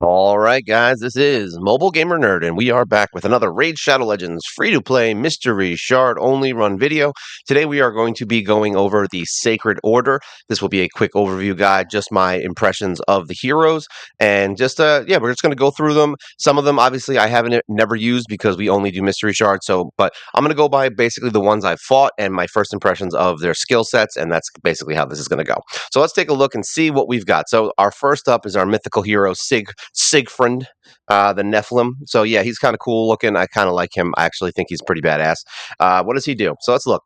All right, guys, this is Mobile Gamer Nerd, and we are back with another Raid Shadow Legends free-to-play mystery shard only run video. Today we are going to be going over the Sacred Order. This will be a quick overview guide, just my impressions of the heroes, and yeah, we're just going to go through them. Some of them, obviously, I haven't never used because we only do mystery shards. But I'm going to go by basically the ones I've fought and my first impressions of their skill sets, and that's basically how this is going to go. So let's take a look and see what we've got. So our first up is our mythical hero Siegfried, the Nephilim. So yeah, he's kind of cool looking. I kind of like him. I actually think he's pretty badass. What does he do? So let's look.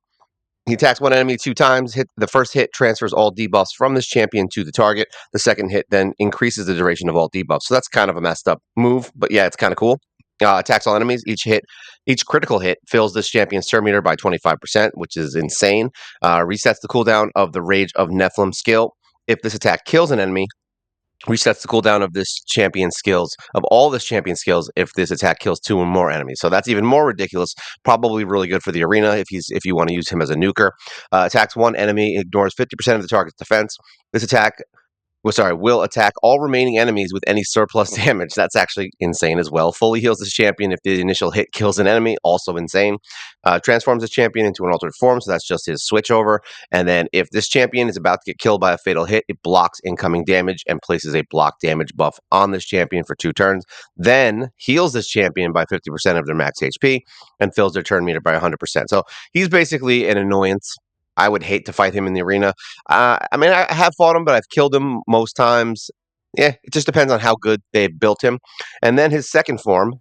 He attacks one enemy 2 times. Hit the first hit transfers all debuffs from this champion to the target. The second hit then increases the duration of all debuffs. So that's kind of a messed up move, but yeah, it's kind of cool. Attacks all enemies. Each critical hit fills this champion's turn meter by 25%, which is insane. Resets the cooldown of the Rage of Nephilim skill. If this attack kills an enemy, resets the cooldown of all this champion skills if this attack kills 2 or more enemies. So that's even more ridiculous. Probably really good for the arena if you want to use him as a nuker. Attacks one enemy, ignores 50% of the target's defense. This attack will attack all remaining enemies with any surplus damage. That's actually insane as well. Fully heals this champion if the initial hit kills an enemy. Also insane. Transforms this champion into an alternate form, so that's just his switch over. And then if this champion is about to get killed by a fatal hit, it blocks incoming damage and places a block damage buff on this champion for 2 turns. Then heals this champion by 50% of their max HP and fills their turn meter by 100%. So he's basically an annoyance. I would hate to fight him in the arena. I mean, I have fought him, but I've killed him most times. Yeah, it just depends on how good they've built him. And then his second form,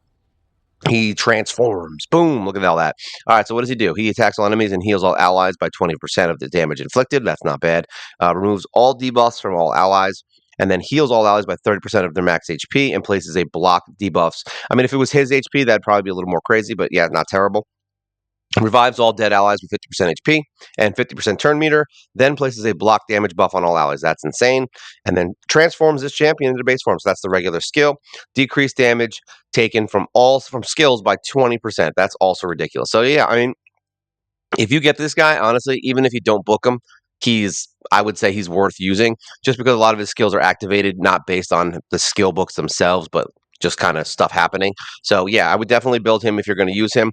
he transforms. Boom, look at all that. All right, so what does he do? He attacks all enemies and heals all allies by 20% of the damage inflicted. That's not bad. Removes all debuffs from all allies. And then heals all allies by 30% of their max HP and places a block debuffs. I mean, if it was his HP, that'd probably be a little more crazy, but yeah, not terrible. Revives all dead allies with 50% HP and 50% turn meter, then places a block damage buff on all allies. That's insane. And then transforms this champion into base form. So that's the regular skill. Decreased damage taken from skills by 20%. That's also ridiculous. So yeah, I mean, if you get this guy, honestly, even if you don't book him, I would say he's worth using just because a lot of his skills are activated not based on the skill books themselves, but just kind of stuff happening. So yeah, I would definitely build him if you're going to use him.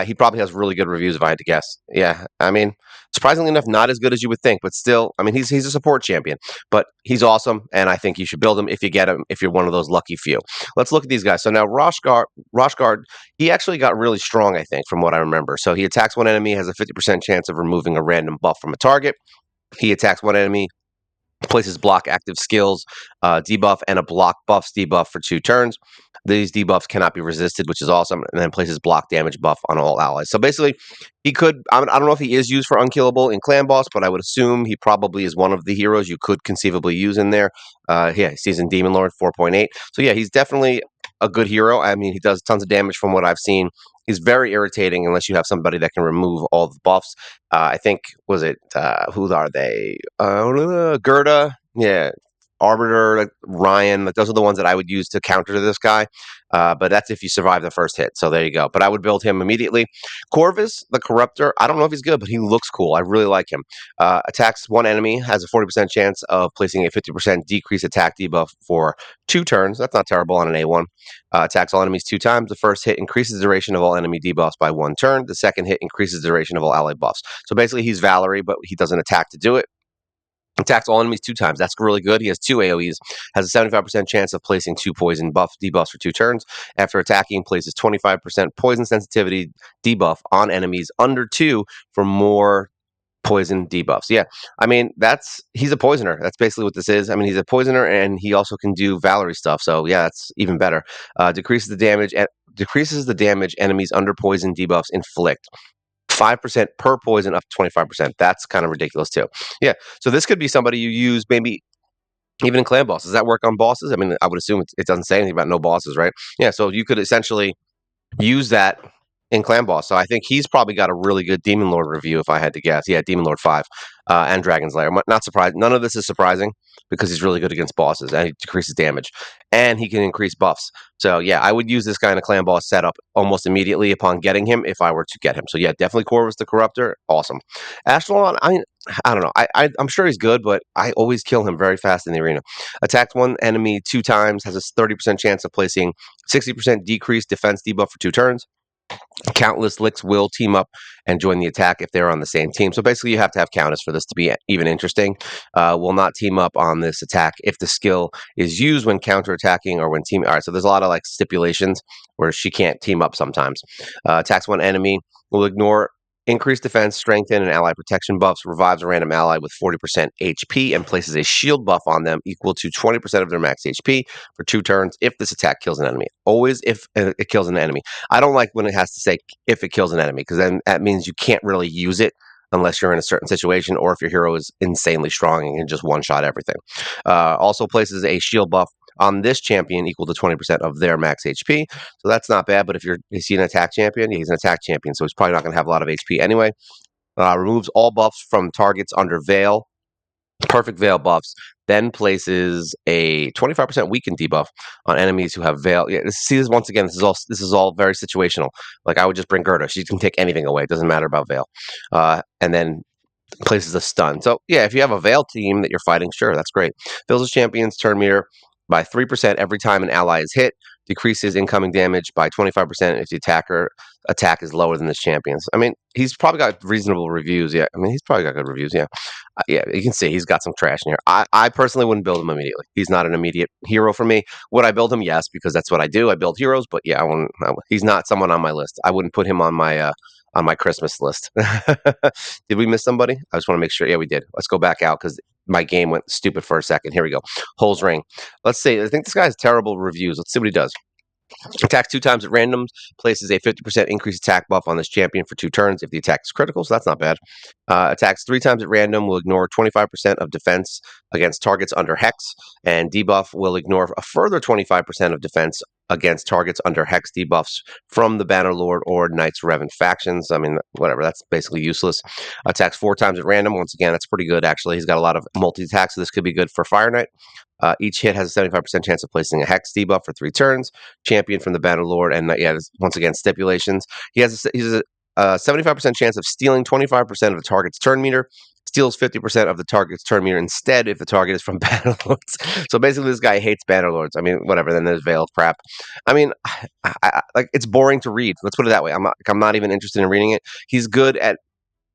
He probably has really good reviews if I had to guess. Yeah, I mean, surprisingly enough, not as good as you would think, but still, I mean, he's a support champion, but he's awesome, and I think you should build him if you get him if you're one of those lucky few. Let's look at these guys. So now Roshgard, he actually got really strong, I think, from what I remember. So he attacks one enemy, has a 50% chance of removing a random buff from a target. He attacks one enemy, places block active skills, debuff, and a block buffs debuff for 2 turns. These debuffs cannot be resisted, which is awesome, and then places block damage buff on all allies. So basically, I don't know if he is used for unkillable in Clan Boss, but I would assume he probably is one of the heroes you could conceivably use in there. Yeah, he's in Demon Lord 4.8. So yeah, he's definitely a good hero. I mean, he does tons of damage from what I've seen. He's very irritating unless you have somebody that can remove all the buffs. I think, who are they? Gerda, yeah, Arbiter, like Ryan, like those are the ones that I would use to counter this guy. But that's if you survive the first hit. So there you go. But I would build him immediately. Corvus, the Corruptor, I don't know if he's good, but he looks cool. I really like him. Attacks one enemy, has a 40% chance of placing a 50% decrease attack debuff for 2 turns. That's not terrible on an A1. Attacks all enemies 2 times. The first hit increases the duration of all enemy debuffs by 1 turn. The second hit increases the duration of all ally buffs. So basically, he's Valerie, but he doesn't attack to do it. Attacks all enemies 2 times. That's really good. He has 2 AoEs. Has a 75% chance of placing 2 poison debuffs for 2 turns. After attacking, places 25% poison sensitivity debuff on enemies under 2 for more poison debuffs. Yeah, I mean he's a poisoner. That's basically what this is. I mean, he's a poisoner, and he also can do Valerie stuff. So yeah, that's even better. Decreases the damage enemies under poison debuffs inflict. 5% per poison up to 25%. That's kind of ridiculous too. Yeah. So this could be somebody you use maybe even in clan bosses. Does that work on bosses? I mean, I would assume it doesn't say anything about no bosses, right? Yeah. So you could essentially use that in Clan Boss. So I think he's probably got a really good Demon Lord review, if I had to guess. Yeah, Demon Lord 5 and Dragon's Lair. Not surprised. None of this is surprising because he's really good against bosses and he decreases damage and he can increase buffs. So yeah, I would use this guy in a Clan Boss setup almost immediately upon getting him if I were to get him. So yeah, definitely Corvus the Corruptor. Awesome. Ashlon, I don't know. I'm sure he's good, but I always kill him very fast in the arena. Attacks one enemy 2 times, has a 30% chance of placing 60% decreased defense debuff for 2 turns. Countless licks will team up and join the attack if they're on the same team. So basically, you have to have counters for this to be even interesting. Will not team up on this attack if the skill is used when counterattacking or when team. All right, so there's a lot of like stipulations where she can't team up sometimes. Attacks one enemy, will ignore increased defense, strengthen, and ally protection buffs, revives a random ally with 40% HP, and places a shield buff on them equal to 20% of their max HP for 2 turns if this attack kills an enemy. Always if it kills an enemy. I don't like when it has to say if it kills an enemy because then that means you can't really use it unless you're in a certain situation or if your hero is insanely strong and can just one-shot everything. Also places a shield buff on this champion equal to 20% of their max HP. So that's not bad, but if is he an attack champion? Yeah, he's an attack champion, so he's probably not going to have a lot of HP anyway. Removes all buffs from targets under Veil, perfect Veil buffs, then places a 25% weaken debuff on enemies who have Veil. Yeah, see this once again. This is all very situational. Like I would just bring Gerda. She can take anything away. It doesn't matter about Veil. And then places a stun. So yeah, if you have a Veil team that you're fighting, sure, that's great. Fills his champion's turn meter by 3% every time an ally is hit. Decreases incoming damage by 25% if the attacker attack is lower than this champion's. I mean, he's probably got reasonable reviews. Yeah, I mean, he's probably got good reviews. Yeah, yeah, you can see he's got some trash in here. I personally wouldn't build him immediately. He's not an immediate hero for me. Would I build him? Yes, because that's what I do. I build heroes. But yeah, he's not someone on my list. I wouldn't put him on my Christmas list. Did we miss somebody? I just want to make sure. Yeah, we did. Let's go back out because my game went stupid for a second. Here we go. Holes ring. Let's see. I think this guy has terrible reviews. Let's see what he does. Attacks 2 times at random, places a 50% increased attack buff on this champion for 2 turns if the attack is critical, so that's not bad. Attacks 3 times at random, will ignore 25% of defense against targets under Hex, and debuff will ignore a further 25% of defense against targets under Hex debuffs from the Bannerlord or Knights Revan factions. I mean, whatever, that's basically useless. Attacks 4 times at random. Once again, that's pretty good, actually. He's got a lot of multi-attacks, so this could be good for Fire Knight. Each hit has a 75% chance of placing a Hex debuff for 3 turns. Champion from the Bannerlord, and yeah, once again stipulations. He's a 75% chance of stealing 25% of the target's turn meter. Steals 50% of the target's turn meter instead if the target is from Bannerlords. So basically, this guy hates Bannerlords. I mean, whatever. Then there's Veil of crap. I mean, like it's boring to read. Let's put it that way. I'm not even interested in reading it. He's good at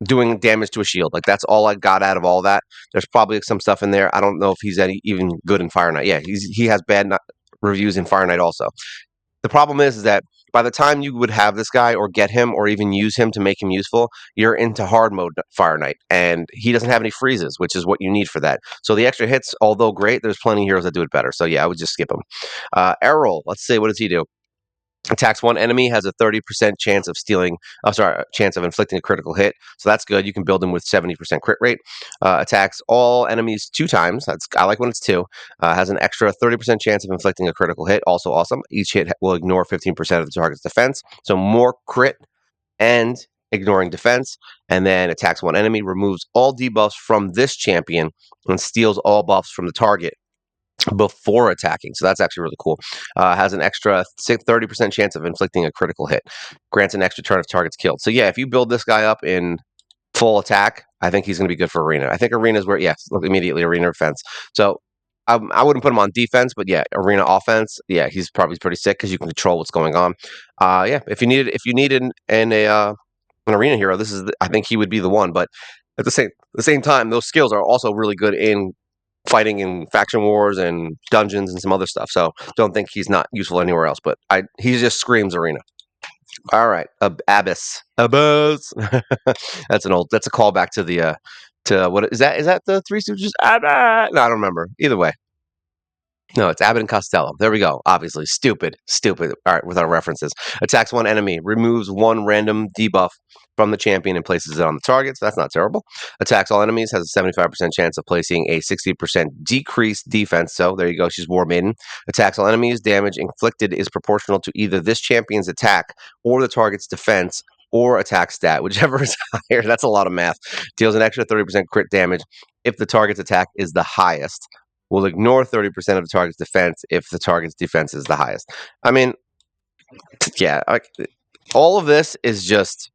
doing damage to a shield. Like that's all I got out of all that. There's probably some stuff in there. I don't know if he's even good in Fire Knight. Yeah, he has bad reviews in Fire Knight also. The problem is that by the time you would have this guy or get him or even use him to make him useful, you're into hard mode Fire Knight, and he doesn't have any freezes, which is what you need for that. So the extra hits, although great, there's plenty of heroes that do it better. So yeah, I would just skip him. Errol, let's see, what does he do? Attacks one enemy, has a 30% chance of stealing. Oh, sorry, chance of inflicting a critical hit. So that's good. You can build him with 70% crit rate. Attacks all enemies 2 times. I like when it's 2. Has an extra 30% chance of inflicting a critical hit. Also awesome. Each hit will ignore 15% of the target's defense. So more crit and ignoring defense. And then attacks one enemy, removes all debuffs from this champion, and steals all buffs from the target before attacking. So that's actually really cool. Has an extra 30% chance of inflicting a critical hit. Grants an extra turn if target's killed. So yeah, if you build this guy up in full attack, I think he's going to be good for arena. I think arena is where, yes, look immediately arena defense. So I wouldn't put him on defense, but yeah, arena offense, yeah, he's probably pretty sick because you can control what's going on. Yeah, if you needed an arena hero, I think he would be the one. But at the same time, those skills are also really good in fighting in faction wars and dungeons and some other stuff. So don't think he's not useful anywhere else. But he just screams arena. All right, Abyss. That's a callback to the to what is that? Is that the Three Stooges? Abbott? No, I don't remember. Either way, No, it's Abbott and Costello. There we go. Obviously, stupid, stupid. All right, with our references. Attacks one enemy, removes one random debuff from the champion and places it on the target. So that's not terrible. Attacks all enemies, has a 75% chance of placing a 60% decreased defense. So there you go. She's War Maiden. Attacks all enemies, damage inflicted is proportional to either this champion's attack or the target's defense or attack stat, whichever is higher. That's a lot of math. Deals an extra 30% crit damage if the target's attack is the highest, will ignore 30% of the target's defense if the target's defense is the highest. I mean, yeah, like, all of this is just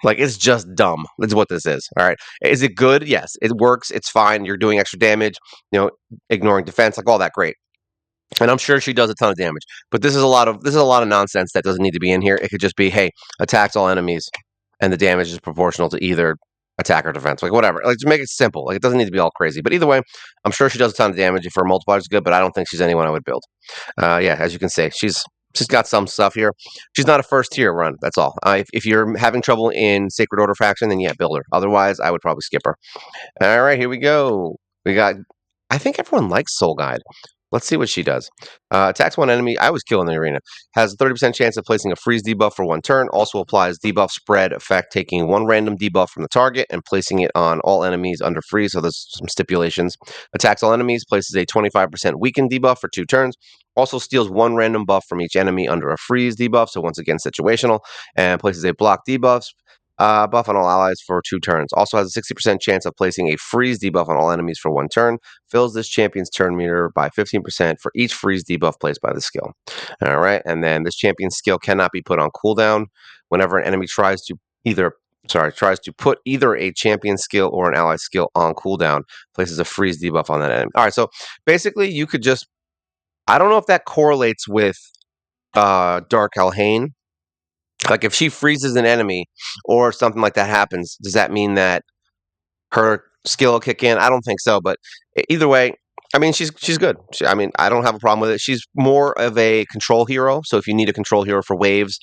like it's just dumb. That's what this is. All right. Is it good? Yes, it works. It's fine. You're doing extra damage, ignoring defense, like all that great. And I'm sure she does a ton of damage. But this is a lot of nonsense that doesn't need to be in here. It could just be, hey, attacks all enemies, and the damage is proportional to either attack or defense. Like whatever. Like just make it simple. Like it doesn't need to be all crazy. But either way, I'm sure she does a ton of damage if her multiplier is good. But I don't think she's anyone I would build. Yeah, as you can see, she's got some stuff here. She's not a first tier run. That's all. If you're having trouble in Sacred Order faction, then yeah, build her. Otherwise, I would probably skip her. All right, here we go. We got. I think everyone likes Soul Guide. Let's see what she does. Attacks one enemy. I was killing the arena. Has a 30% chance of placing a freeze debuff for one turn. Also applies debuff spread effect, taking one random debuff from the target and placing it on all enemies under freeze. So there's some stipulations. Attacks all enemies. Places a 25% weaken debuff for 2 turns. Also steals one random buff from each enemy under a freeze debuff. So once again, situational. And places a block debuff buff on all allies for 2 turns. Also has a 60% chance of placing a freeze debuff on all enemies for 1 turn. Fills this champion's turn meter by 15% for each freeze debuff placed by the skill. All right, and then this champion's skill cannot be put on cooldown. Whenever an enemy tries to put either a champion skill or an ally skill on cooldown, places a freeze debuff on that enemy. All right, so basically you could just, I don't know if that correlates with Dark Alhain. Like if she freezes an enemy or something like that happens, does that mean that her skill will kick in? I don't think so, but either way, I mean she's good. I mean I don't have a problem with it. She's more of a control hero, so if you need a control hero for waves,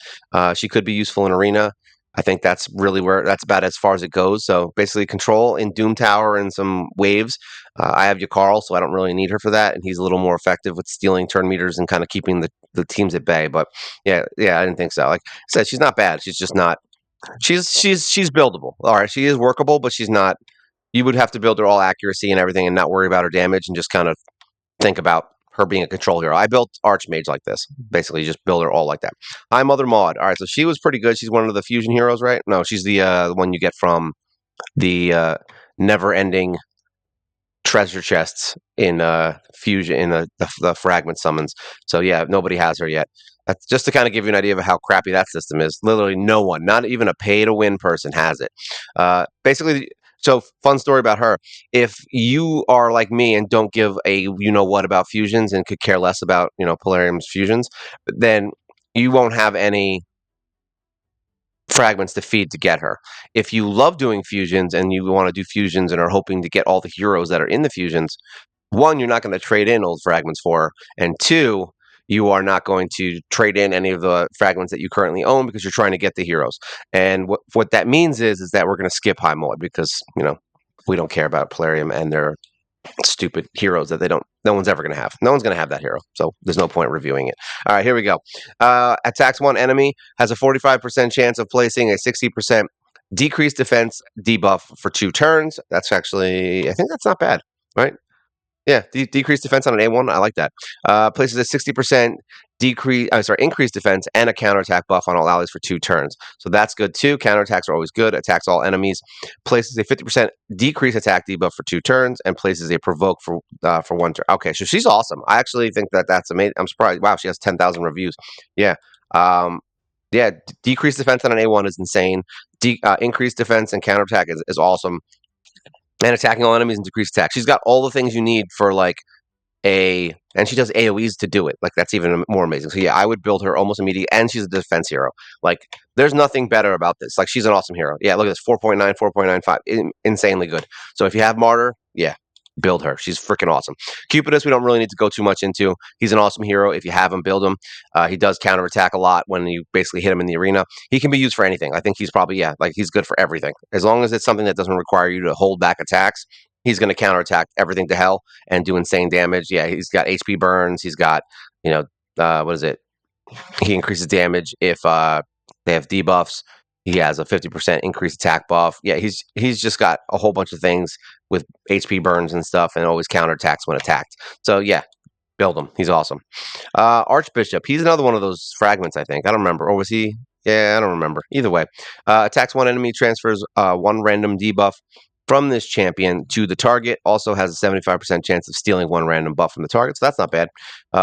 she could be useful in arena. I think that's really that's about as far as it goes. So basically, control in Doom Tower and some waves. I have Yakarl, so I don't really need her for that, and he's a little more effective with stealing turn meters and kind of keeping the teams at bay. But yeah, I didn't think so. Like I said, she's not bad. She's just not. She's buildable. All right, she is workable, but she's not. You would have to build her all accuracy and everything, and not worry about her damage, and just kind of think about her being a control hero. I built Archmage like this. Basically, just build her all like that. Hi, Mother Maud. All right, so she was pretty good. She's one of the fusion heroes, right? No, she's the one you get from the never-ending treasure chests in fusion in the fragment summons. So yeah, nobody has her yet. That's just to kind of give you an idea of how crappy that system is. Literally, no one, not even a pay-to-win person, has it. Basically, so fun story about her. If you are like me and don't give a what about fusions and could care less about Polarium's fusions, then you won't have any fragments to feed to get her. If you love doing fusions and you want to do fusions and are hoping to get all the heroes that are in the fusions, one, you're not going to trade in old fragments for her, and two, you are not going to trade in any of the fragments that you currently own because you're trying to get the heroes. And what that means is that we're going to skip high mod because we don't care about Polarium and their stupid heroes that no one's ever going to have. No one's going to have that hero, so there's no point reviewing it. All right, here we go. Attacks one enemy, has a 45% chance of placing a 60% decreased defense debuff for 2 turns. That's actually, I think that's not bad, right? Yeah, decreased defense on an A1. I like that. Places a 60% increased defense and a counterattack buff on all allies for 2 turns. So that's good too. Counterattacks are always good. Attacks all enemies. Places a 50% decreased attack debuff for 2 turns and places a provoke for 1 turn. Okay, so she's awesome. I actually think that's amazing. I'm surprised. Wow, she has 10,000 reviews. Yeah. Yeah, decreased defense on an A1 is insane. Increased defense and counterattack is awesome. And attacking all enemies and decreased attack. She's got all the things you need for and she does AoEs to do it. Like that's even more amazing. So yeah, I would build her almost immediately. And she's a defense hero. Like there's nothing better about this. Like she's an awesome hero. Yeah, look at this, 4.9, 4.95, insanely good. So if you have Martyr, yeah, build her. She's freaking awesome. Cupidus, we don't really need to go too much into. He's an awesome hero. If you have him, build him. He does counterattack a lot when you basically hit him in the arena. He can be used for anything. I think he's probably, he's good for everything. As long as it's something that doesn't require you to hold back attacks, he's going to counterattack everything to hell and do insane damage. Yeah, he's got HP burns. He's got, you know, what is it? He increases damage if they have debuffs. He has a 50% increased attack buff. Yeah, he's just got a whole bunch of things with HP burns and stuff, and always counterattacks when attacked. So yeah, build him. He's awesome. Archbishop. He's another one of those fragments, I think. I don't remember. Or was he? Yeah, I don't remember. Either way. Attacks one enemy, transfers one random debuff from this champion to the target. Also has a 75% chance of stealing one random buff from the target, so that's not bad.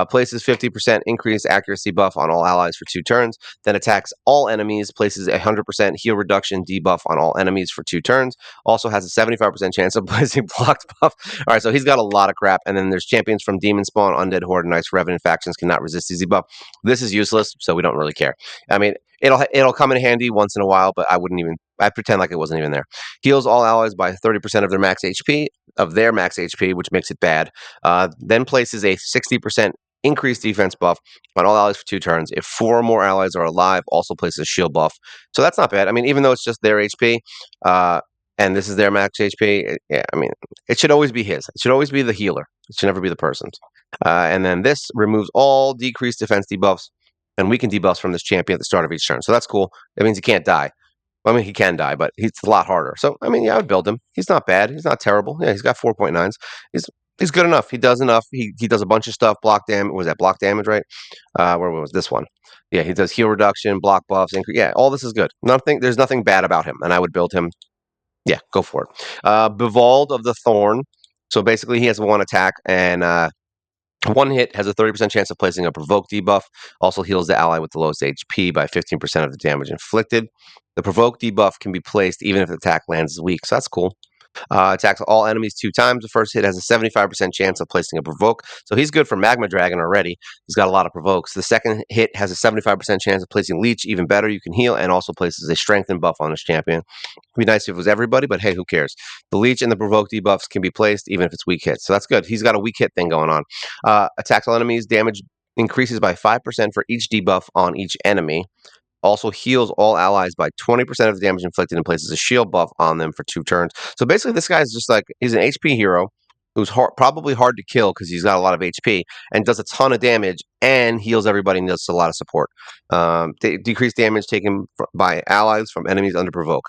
Places 50% increased accuracy buff on all allies for 2 turns. Then attacks all enemies. Places 100% heal reduction debuff on all enemies for 2 turns. Also has a 75% chance of placing blocked buff. All right, so he's got a lot of crap. And then there's champions from Demon Spawn, Undead Horde, and Ice Revenant factions cannot resist easy buff. This is useless, so we don't really care. I mean, it'll come in handy once in a while, but I pretend like it wasn't even there. Heals all allies by 30% of their max HP, which makes it bad. Then places a 60% increased defense buff on all allies for 2 turns. If 4 or more allies are alive, also places a shield buff. So that's not bad. I mean, even though it's just their HP, and this is their max HP, yeah, I mean, it should always be his. It should always be the healer. It should never be the person's. And then this removes all decreased defense debuffs and weaken debuffs from this champion at the start of each turn. So that's cool. That means he can't die. I mean, he can die, but it's a lot harder. So, I mean, yeah, I would build him. He's not bad. He's not terrible. Yeah, he's got 4.9s. He's good enough. He does enough. He does a bunch of stuff. Block damage. Was that block damage, right? Where was this one? Yeah, he does heal reduction, block buffs. Yeah, all this is good. There's nothing bad about him, and I would build him. Yeah, go for it. Bevald of the Thorn. So basically, he has 1 attack, and 1 hit has a 30% chance of placing a provoke debuff. Also heals the ally with the lowest HP by 15% of the damage inflicted. The provoke debuff can be placed even if the attack lands as weak, so that's cool. Attacks all enemies 2 times. The first hit has a 75% chance of placing a provoke, so he's good for Magma Dragon already. He's got a lot of provokes. The second hit has a 75% chance of placing Leech, even better. You can heal, and also places a strengthen buff on this champion. It'd be nice if it was everybody, but hey, who cares? The Leech and the provoke debuffs can be placed even if it's weak hits, so that's good. He's got a weak hit thing going on. Attacks all enemies. Damage increases by 5% for each debuff on each enemy. Also heals all allies by 20% of the damage inflicted and places a shield buff on them for 2 turns. So basically, this guy's just like, he's an HP hero who's probably hard to kill because he's got a lot of HP and does a ton of damage and heals everybody and does a lot of support. Decreased damage taken by allies from enemies under provoke.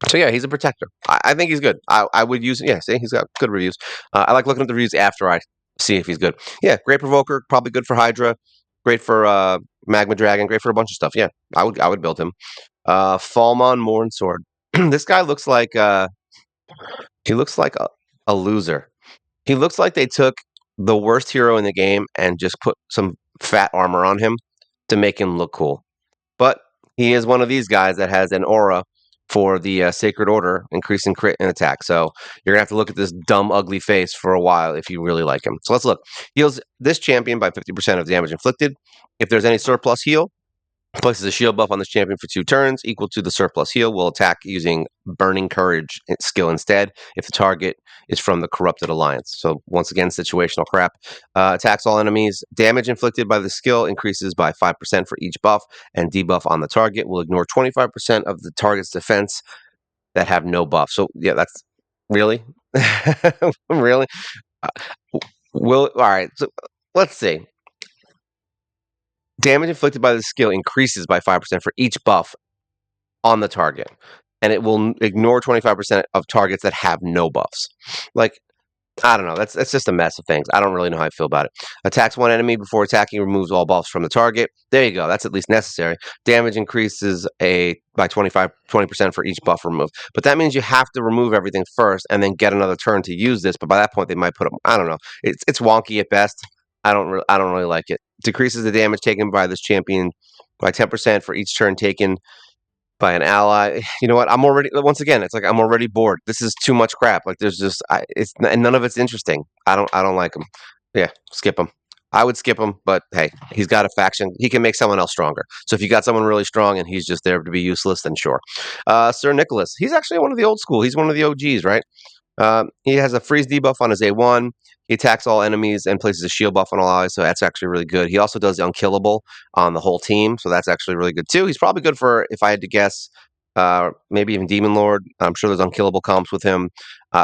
So yeah, he's a protector. I think he's good. I would use it. Yeah, see, he's got good reviews. I like looking at the reviews after I see if he's good. Yeah, great provoker, probably good for Hydra, great for Magma Dragon, great for a bunch of stuff. Yeah, I would build him. Falmon Mornsword. This guy looks like he looks like a loser. He looks like they took the worst hero in the game and just put some fat armor on him to make him look cool. But he is one of these guys that has an aura for the Sacred Order, increasing crit and attack. So you're going to have to look at this dumb, ugly face for a while if you really like him. So let's look. Heals this champion by 50% of damage inflicted. If there's any surplus heal, places a shield buff on this champion for 2 turns, equal to the surplus heal. Will attack using Burning Courage skill instead if the target is from the Corrupted Alliance. So once again, situational crap. Attacks all enemies. Damage inflicted by the skill increases by 5% for each buff, and debuff on the target will ignore 25% of the target's defense that have no buff. So yeah, that's really, really. All right. So let's see. Damage inflicted by the skill increases by 5% for each buff on the target, and it will ignore 25% of targets that have no buffs. Like, I don't know. That's just a mess of things. I don't really know how I feel about it. Attacks one enemy before attacking, removes all buffs from the target. There you go. That's at least necessary. Damage increases by 20% for each buff removed. But that means you have to remove everything first and then get another turn to use this. But by that point, they might put them. I don't know. It's wonky at best. I don't really like it. Decreases the damage taken by this champion by 10% for each turn taken by an ally. You know what? I'm already, once again, it's like I'm already bored. This is too much crap. Like there's just and none of it's interesting. I don't like him. Yeah, skip him. I would skip him, but hey, he's got a faction. He can make someone else stronger. So if you got someone really strong and he's just there to be useless, then sure. Sir Nicholas, he's actually one of the old school. He's one of the OGs, right? He has a freeze debuff on his A1. He attacks all enemies and places a shield buff on all allies, so that's actually really good. He also does the unkillable on the whole team, so that's actually really good too. He's probably good for, if I had to guess, maybe even Demon Lord. I'm sure there's unkillable comps with him.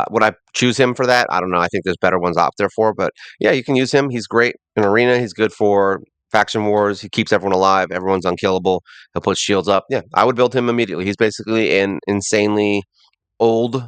Would I choose him for that? I don't know. I think there's better ones out there for, but yeah, you can use him. He's great in arena. He's good for faction wars. He keeps everyone alive. Everyone's unkillable. He'll put shields up. Yeah, I would build him immediately. He's basically an insanely old.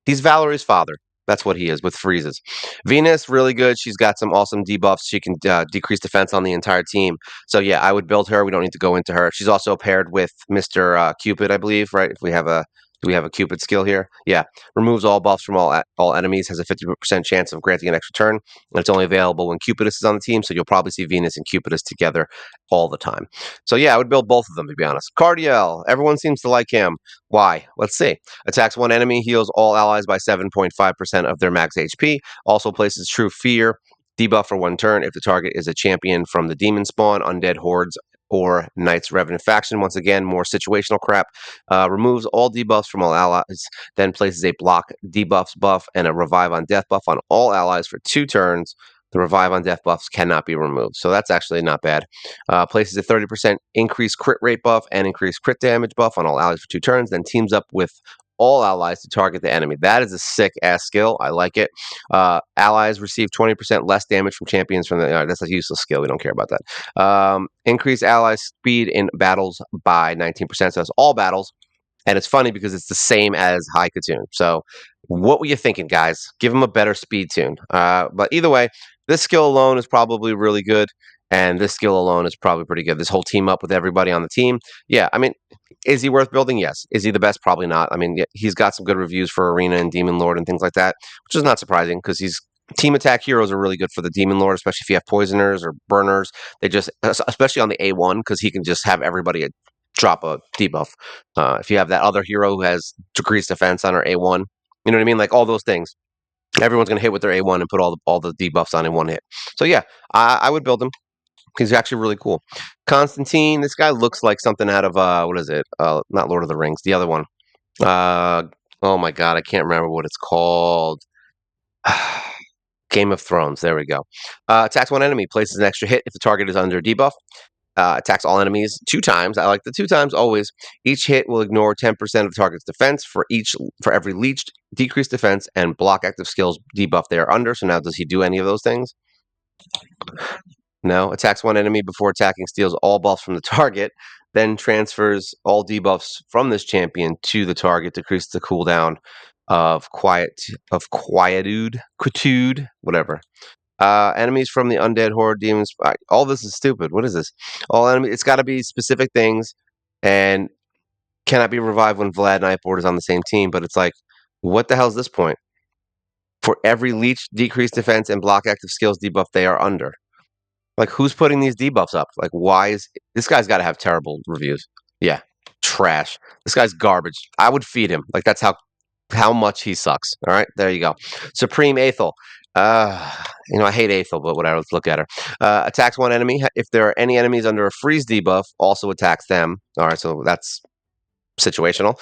He's Valerie's father. That's what he is with freezes. Venus, really good. She's got some awesome debuffs. She can decrease defense on the entire team. So yeah, I would build her. We don't need to go into her. She's also paired with Mr. Cupid, I believe, right? If we have a do we have a Cupid skill here? Yeah, removes all buffs from all enemies. Has a 50% chance of granting an extra turn, and it's only available when Cupidus is on the team. So you'll probably see Venus and Cupidus together all the time. So yeah, I would build both of them to be honest. Cardiel, everyone seems to like him. Why? Let's see. Attacks one enemy, heals all allies by 7.5% of their max HP. Also places True Fear debuff for one turn if the target is a champion from the demon spawn, undead hordes, or Knights Revenant faction. Once again, more situational crap. Removes all debuffs from all allies, then places a block debuffs buff and a revive on death buff on all allies for 2 turns. The revive on death buffs cannot be removed, so that's actually not bad. Places a 30% increased crit rate buff and increased crit damage buff on all allies for 2 turns, then teams up with all allies to target the enemy. That is a sick ass skill. I like it. Allies receive 20% less damage from champions from the. That's a useless skill. We don't care about that. Increase allies' speed in battles by 19%. So that's all battles. And it's funny because it's the same as High Katoon. So, what were you thinking, guys? Give him a better speed tune. But either way, this skill alone is probably really good, and this skill alone is probably pretty good. This whole team up with everybody on the team, yeah. I mean, is he worth building? Yes. Is he the best? Probably not. I mean, yeah, he's got some good reviews for Arena and Demon Lord and things like that, which is not surprising because he's team attack heroes are really good for the Demon Lord, especially if you have poisoners or burners. They just, especially on the A1, because he can just have everybody drop a debuff. If you have that other hero who has decreased defense on her A1, you know what I mean? Like all those things. Everyone's going to hit with their A1 and put all the debuffs on in one hit. So yeah, I would build him. He's actually really cool. Constantine, this guy looks like something out of what is it? Not Lord of the Rings, the other one. Uh, oh my god, I can't remember what it's called. Game of Thrones. There we go. Attacks one enemy, places an extra hit if the target is under debuff. Attacks all enemies 2 times. I like the 2 times always. Each hit will ignore 10% of the target's defense for every leeched, decreased defense, and block active skills debuff they are under. So now, does he do any of those things? No. Attacks one enemy before attacking, steals all buffs from the target, then transfers all debuffs from this champion to the target, decreases the cooldown quietude, whatever. Enemies from the undead horde demons. All this is stupid. What is this? All enemies. It's got to be specific things, and cannot be revived when Vlad Nightboard is on the same team. But it's like, what the hell is this point? For every leech, decreased defense, and block active skills debuff they are under. Like, who's putting these debuffs up? Like, why is this guy's got to have terrible reviews? Yeah, trash. This guy's garbage. I would feed him. Like, that's how much he sucks. All right, there you go. Supreme Aethel. I hate Aethel, but whatever. Let's look at her. Attacks one enemy. If there are any enemies under a freeze debuff, also attacks them. All right, so that's situational.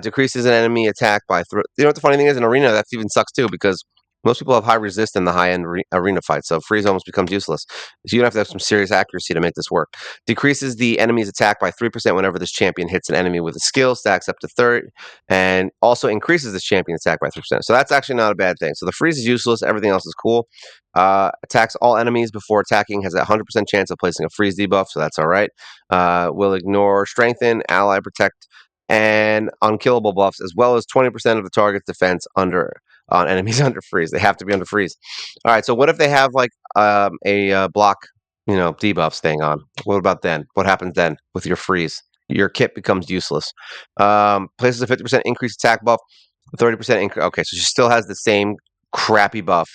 Decreases an enemy attack by you know what the funny thing is in arena that even sucks too because most people have high resist in the high end arena fights, so freeze almost becomes useless. So you have to have some serious accuracy to make this work. Decreases the enemy's attack by 3% whenever this champion hits an enemy with a skill, stacks up to 30, and also increases this champion's attack by 3%. So that's actually not a bad thing. So the freeze is useless. Everything else is cool. Attacks all enemies before attacking, has a 100% chance of placing a freeze debuff, so that's all right. Will ignore strengthen, ally protect, and unkillable buffs, as well as 20% of the target's defense on enemies under freeze. They have to be under freeze. All right, so what if they have like a block, debuffs thing on? What about then? What happens then with your freeze? Your kit becomes useless. Places a 50% increased attack buff, 30% increase. Okay, so she still has the same crappy buff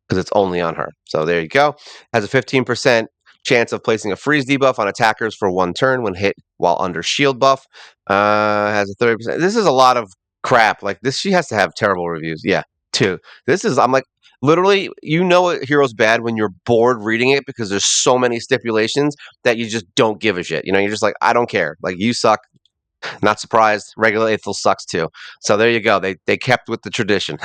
because it's only on her. So there you go. Has a 15% chance of placing a freeze debuff on attackers for one turn when hit while under shield buff. Has a 30%. This is a lot of crap. Like this, she has to have terrible reviews. Yeah, too. I'm like, literally, a hero's bad when you're bored reading it because there's so many stipulations that you just don't give a shit. You're just like, I don't care. Like you suck. Not surprised. Regular Aethel sucks too. So there you go. They kept with the tradition.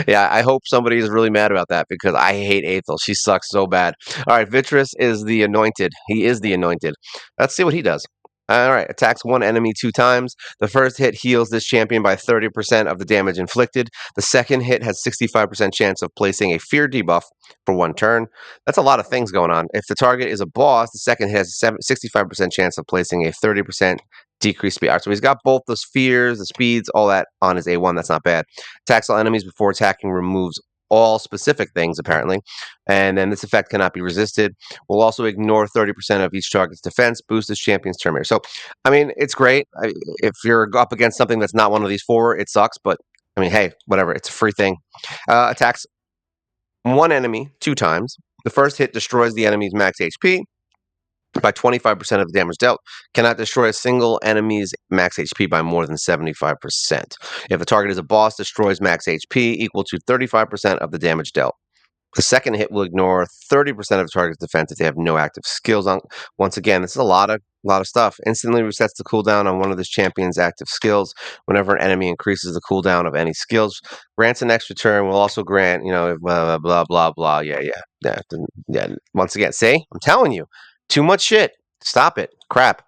Yeah, I hope somebody is really mad about that because I hate Aethel. She sucks so bad. All right, Vitrus is the anointed. He is the anointed. Let's see what he does. All right, attacks one enemy 2 times. The first hit heals this champion by 30% of the damage inflicted. The second hit has 65% chance of placing a fear debuff for 1 turn. That's a lot of things going on. If the target is a boss, the second hit has a 65% chance of placing a 30% decreased speed. All right, so he's got both the spheres, the speeds, all that on his A1. That's not bad. Attacks all enemies before attacking removes all specific things, apparently. And then this effect cannot be resisted. Will also ignore 30% of each target's defense, boost this champion's turn meter. So, I mean, it's great. If you're up against something that's not one of these four, it sucks. But I mean, hey, whatever. It's a free thing. Attacks one enemy 2 times. The first hit destroys the enemy's max HP by 25% of the damage dealt. Cannot destroy a single enemy's max HP by more than 75%. If the target is a boss, destroys max HP equal to 35% of the damage dealt. The second hit will ignore 30% of the target's defense if they have no active skills on. Once again, this is a lot of stuff. Instantly resets the cooldown on one of this champion's active skills. Whenever an enemy increases the cooldown of any skills, grants an extra turn. Will also grant, blah blah blah blah. Yeah. Once again, see, I'm telling you, too much shit. Stop it. Crap.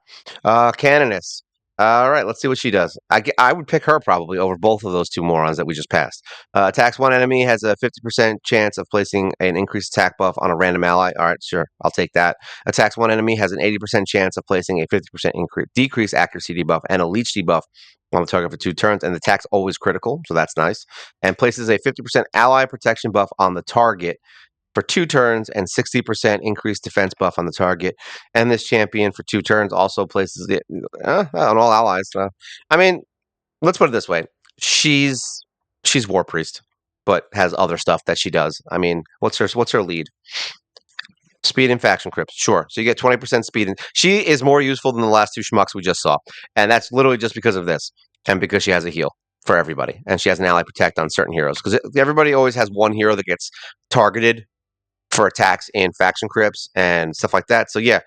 Canoness. All right, let's see what she does. I would pick her probably over both of those two morons that we just passed. Attacks one enemy, has a 50% chance of placing an increased attack buff on a random ally. All right, sure, I'll take that. Attacks one enemy, has an 80% chance of placing a 50% decreased accuracy debuff and a leech debuff on the target for 2 turns, and the attack's always critical, so that's nice. And places a 50% ally protection buff on the target for 2 turns and 60% increased defense buff on the target. And this champion for 2 turns also places it on all allies. I mean, let's put it this way: she's she's War Priest, but has other stuff that she does. I mean, what's her lead? Speed and faction crypts, sure. So you get 20% speed, and she is more useful than the last two schmucks we just saw, and that's literally just because of this, and because she has a heal for everybody, and she has an ally protect on certain heroes. Because everybody always has one hero that gets targeted for attacks in faction crypts and stuff like that. So yeah,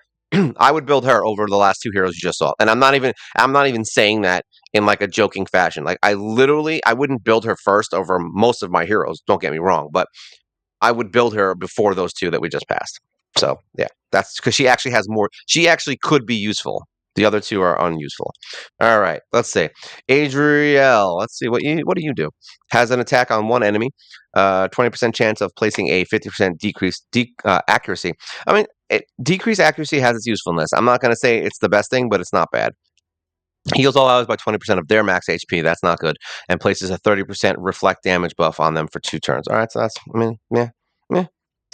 I would build her over the last two heroes you just saw. And I'm not even saying that in like a joking fashion. Like I wouldn't build her first over most of my heroes. Don't get me wrong, but I would build her before those two that we just passed. So yeah, that's because she actually has more. She actually could be useful. The other two are unuseful. All right, let's see. Adriel, let's see what do you do? Has an attack on one enemy, 20% chance of placing a 50% decreased accuracy. I mean, decreased accuracy has its usefulness. I'm not going to say it's the best thing, but it's not bad. Heals all allies by 20% of their max HP. That's not good. And places a 30% reflect damage buff on them for 2 turns. All right, so that's, I mean, yeah,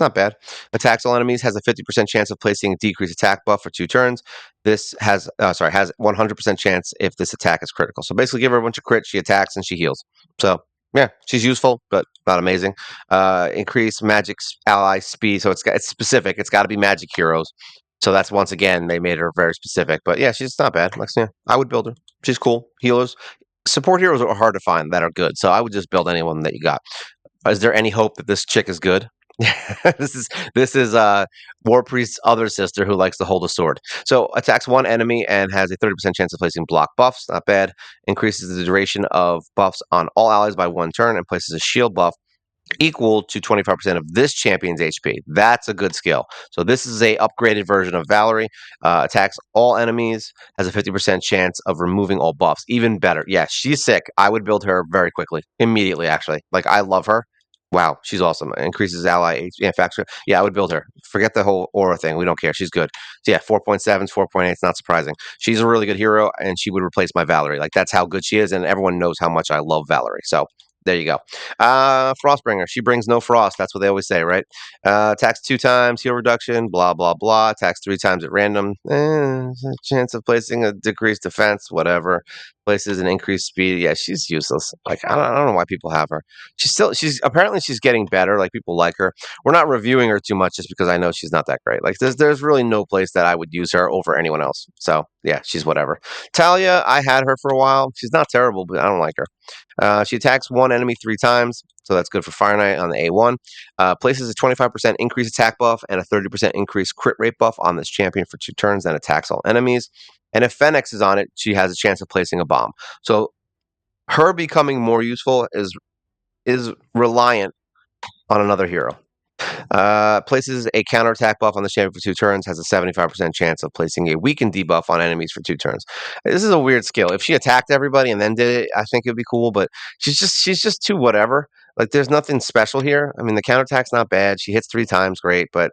it's not bad. Attacks all enemies, has a 50% chance of placing a decreased attack buff for 2 turns. This has 100% chance if this attack is critical. So basically, give her a bunch of crits, she attacks, and she heals. So yeah, she's useful, but not amazing. Increase magic ally speed. So it's specific. It's got to be magic heroes. So that's once again they made her very specific. But yeah, she's not bad. Like, yeah, I would build her. She's cool. Healers, support heroes are hard to find that are good. So I would just build anyone that you got. Is there any hope that this chick is good? This is War Priest's other sister who likes to hold a sword. So attacks one enemy and has a 30% chance of placing block buffs. Not bad. Increases the duration of buffs on all allies by 1 turn and places a shield buff equal to 25% of this champion's HP. That's a good skill. So this is a upgraded version of Valerie. Attacks all enemies, has a 50% chance of removing all buffs. Even better. Yeah, she's sick. I would build her very quickly. Immediately, actually. Like, I love her. Wow, she's awesome. Increases ally HP. Yeah, faction. Yeah, I would build her. Forget the whole aura thing. We don't care. She's good. So yeah, 4.7s, 4.8. It's not surprising. She's a really good hero, and she would replace my Valerie. Like, that's how good she is, and everyone knows how much I love Valerie. So there you go. Frostbringer. She brings no frost. That's what they always say, right? Attacks 2 times, heal reduction, blah, blah, blah. Attacks 3 times at random. Chance of placing a decreased defense, whatever. Places an increased speed. Yeah, she's useless. Like, I don't know why people have her. Apparently she's getting better. Like, people like her. We're not reviewing her too much just because I know she's not that great. Like, there's really no place that I would use her over anyone else. So yeah, she's whatever. Talia, I had her for a while. She's not terrible, but I don't like her. She attacks one enemy 3 times, so that's good for Fire Knight on the A1. Places a 25% increased attack buff and a 30% increased crit rate buff on this champion for 2 turns, then attacks all enemies. And if Fenix is on it, she has a chance of placing a bomb. So her becoming more useful is reliant on another hero. Places a counterattack buff on the champion for 2 turns, has a 75% chance of placing a weakened debuff on enemies for 2 turns. This is a weird skill. If she attacked everybody and then did it, I think it'd be cool, but she's just too whatever. Like there's nothing special here. I mean, the counterattack's not bad. She hits 3 times, great, but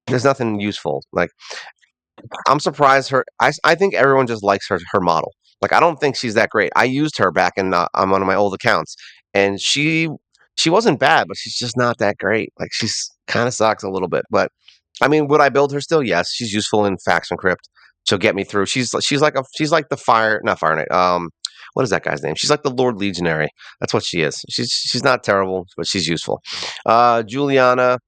there's nothing useful. Like I'm surprised I think everyone just likes her model. Like I don't think she's that great. I used her back in on one of my old accounts, and she wasn't bad, but she's just not that great. Like she's kind of sucks a little bit. But I mean, would I build her still? Yes, she's useful in faction crypt. She'll get me through. She's like the fire, not fire knight. What is that guy's name? She's like the Lord Legionary. That's what she is. She's not terrible, but she's useful. Juliana.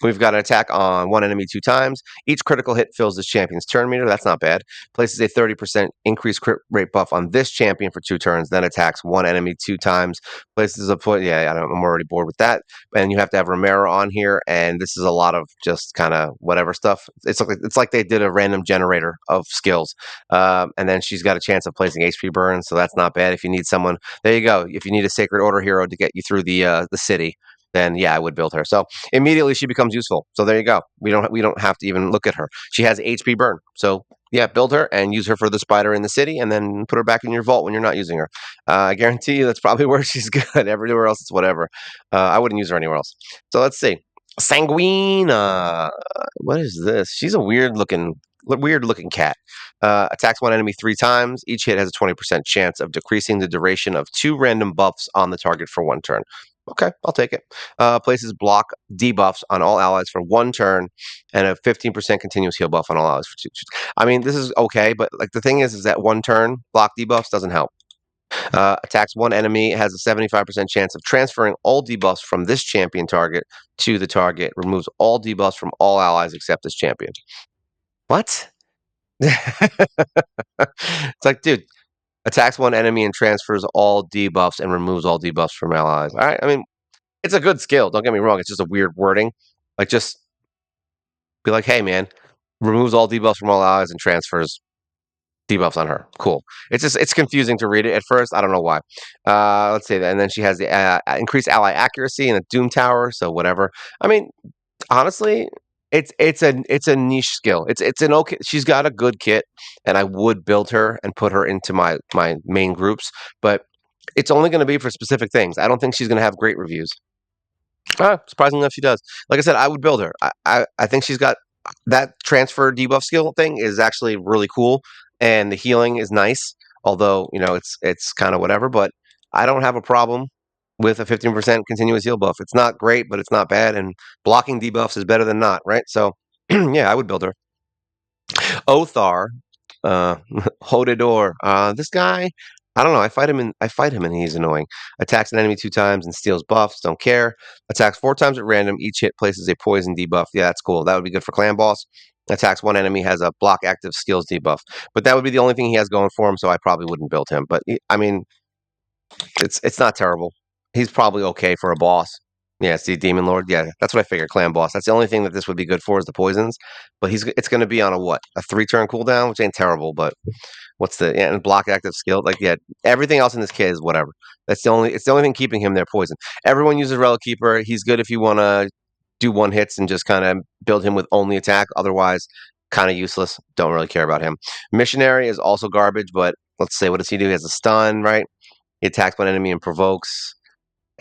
We've got an attack on one enemy 2 times. Each critical hit fills this champion's turn meter. That's not bad. Places a 30% increased crit rate buff on this champion for 2 turns, then attacks one enemy 2 times. Places a point. Yeah, I'm already bored with that. And you have to have Romero on here, and this is a lot of just kind of whatever stuff. It's like they did a random generator of skills, and then she's got a chance of placing HP burn, so that's not bad. If you need someone, there you go. If you need a Sacred Order hero to get you through the city, then yeah, I would build her. So immediately she becomes useful. So there you go. We don't have to even look at her. She has HP burn. So yeah, build her and use her for the spider in the city, and then put her back in your vault when you're not using her. I guarantee you that's probably where she's good. Everywhere else it's whatever. I wouldn't use her anywhere else. So let's see. Sanguine. What is this? She's a weird looking cat. Attacks one enemy 3 times. Each hit has a 20% chance of decreasing the duration of 2 random buffs on the target for 1 turn. Okay, I'll take it. Places block debuffs on all allies for 1 turn, and a 15% continuous heal buff on all allies for 2 turns. I mean, this is okay, but like the thing is that 1 turn block debuffs doesn't help. Attacks one enemy, has a 75% chance of transferring all debuffs from this champion target to the target. Removes all debuffs from all allies except this champion. What? It's like, dude, attacks one enemy and transfers all debuffs and removes all debuffs from allies. All right, I mean, it's a good skill. Don't get me wrong. It's just a weird wording. Like, just be like, hey, man, removes all debuffs from all allies and transfers debuffs on her. Cool. It's confusing to read it at first. I don't know why. Let's say that, and then she has the increased ally accuracy and a Doom Tower. So whatever. I mean, honestly, it's a niche skill. It's an okay. She's got a good kit, and I would build her and put her into my main groups, but it's only going to be for specific things. I don't think she's going to have great reviews. Surprisingly enough, she does. Like I said, I would build her. I think she's got that transfer debuff skill thing is actually really cool, and the healing is nice. Although it's kind of whatever, but I don't have a problem with a 15% continuous heal buff. It's not great, but it's not bad, and blocking debuffs is better than not, right? So yeah, I would build her. Othar, uh, Hodidor. This guy, I don't know. I fight him, and he's annoying. Attacks an enemy 2 times and steals buffs. Don't care. Attacks 4 times at random. Each hit places a poison debuff. Yeah, that's cool. That would be good for clan boss. Attacks one enemy, has a block active skills debuff. But that would be the only thing he has going for him. So I probably wouldn't build him. But I mean, it's not terrible. He's probably okay for a boss. Yeah, see, Demon Lord. Yeah, that's what I figured. Clan boss. That's the only thing that this would be good for is the poisons. But it's going to be on a what? A 3 turn cooldown, which ain't terrible. But what's the and block active skill? Like yeah, everything else in this kit is whatever. It's the only thing keeping him there. Poison. Everyone uses Relic Keeper. He's good if you want to do one hits and just kind of build him with only attack. Otherwise, kind of useless. Don't really care about him. Missionary is also garbage, but let's say what does he do? He has a stun, right? He attacks one enemy and provokes.